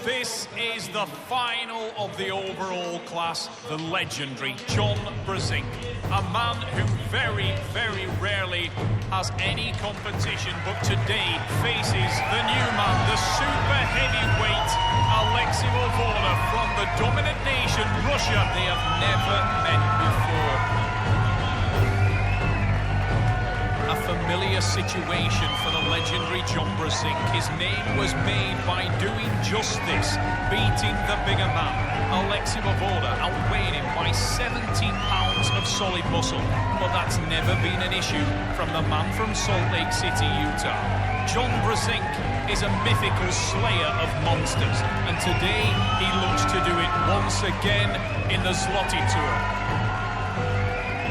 Speaker 8: This is the final of the overall class, the legendary John Brzenk, a man who very, very rarely has any competition, but today faces the new man, the super heavyweight Alexei Voevoda from the dominant nation, Russia. They have never met before. A familiar situation for the legendary John Brzenk. His name was made by doing just this, beating the bigger man, Alexei Voevoda, outweighing him by 17 pounds of solid muscle. But that's never been an issue from the man from Salt Lake City, Utah. John Brzenk is a mythical slayer of monsters, and today he looks to do it once again in the Zloty Tur.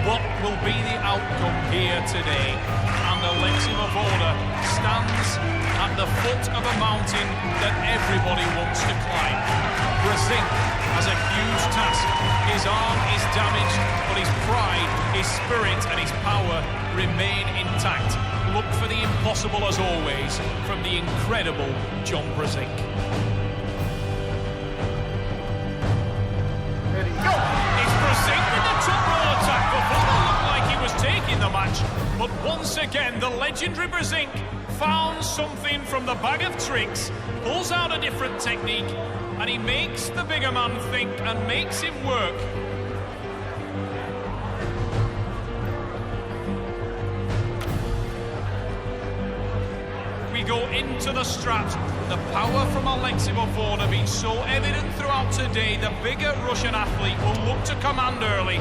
Speaker 8: What will be the outcome here today? And Alexei Voevoda stands at the foot of a mountain that everybody wants to climb. Brzenk has a huge task. His arm is damaged, but his pride, his spirit, and his power remain intact. Look for the impossible as always from the incredible John Brzenk. Go! It's Brzenk with the top roll attack. Voevoda looked like he was taking the match, but once again the legendary Brzenk found something from the bag of tricks, pulls out a different technique, and he makes the bigger man think and makes him work. We go into the straps. The power from Alexei Voevoda being so evident throughout today, the bigger Russian athlete will look to command early.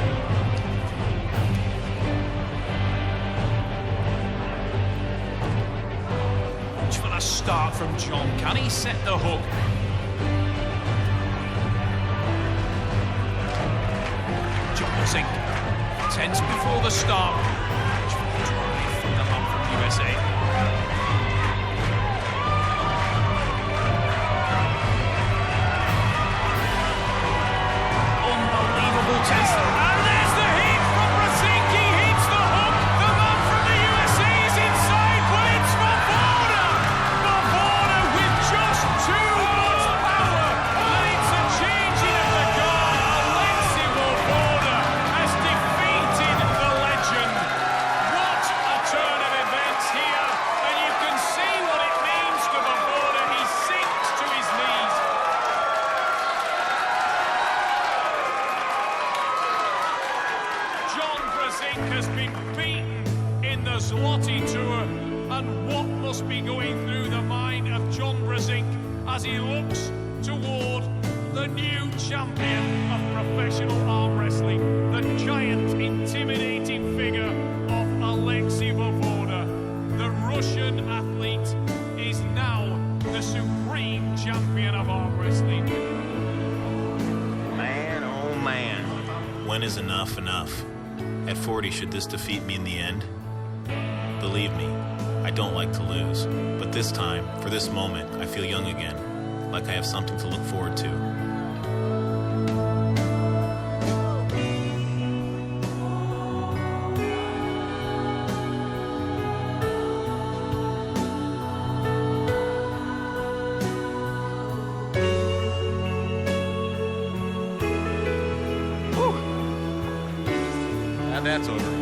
Speaker 8: Watch for the start from John. Can he set the hook? John Brzenk, tense before the start. Watch for the drive from the man from USA. Brzenk has been beaten in the Zloty Tur, and what must be going through the mind of John Brzenk as he looks toward the new champion of professional arm wrestling, the giant, intimidating figure of Alexei Voevoda. The Russian athlete is now the supreme champion of arm wrestling.
Speaker 12: Man, oh man. When is enough enough? At 40, should this defeat me in the end? Believe me, I don't like to lose. But this time, for this moment, I feel young again. Like I have something to look forward to. Now that's over.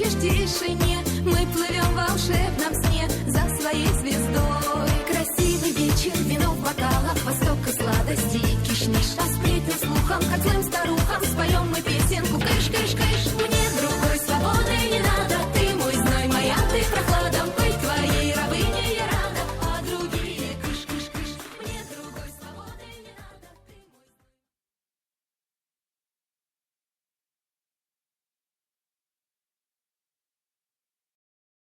Speaker 18: В тишине мы плывем в волшебном сне за своей звездой.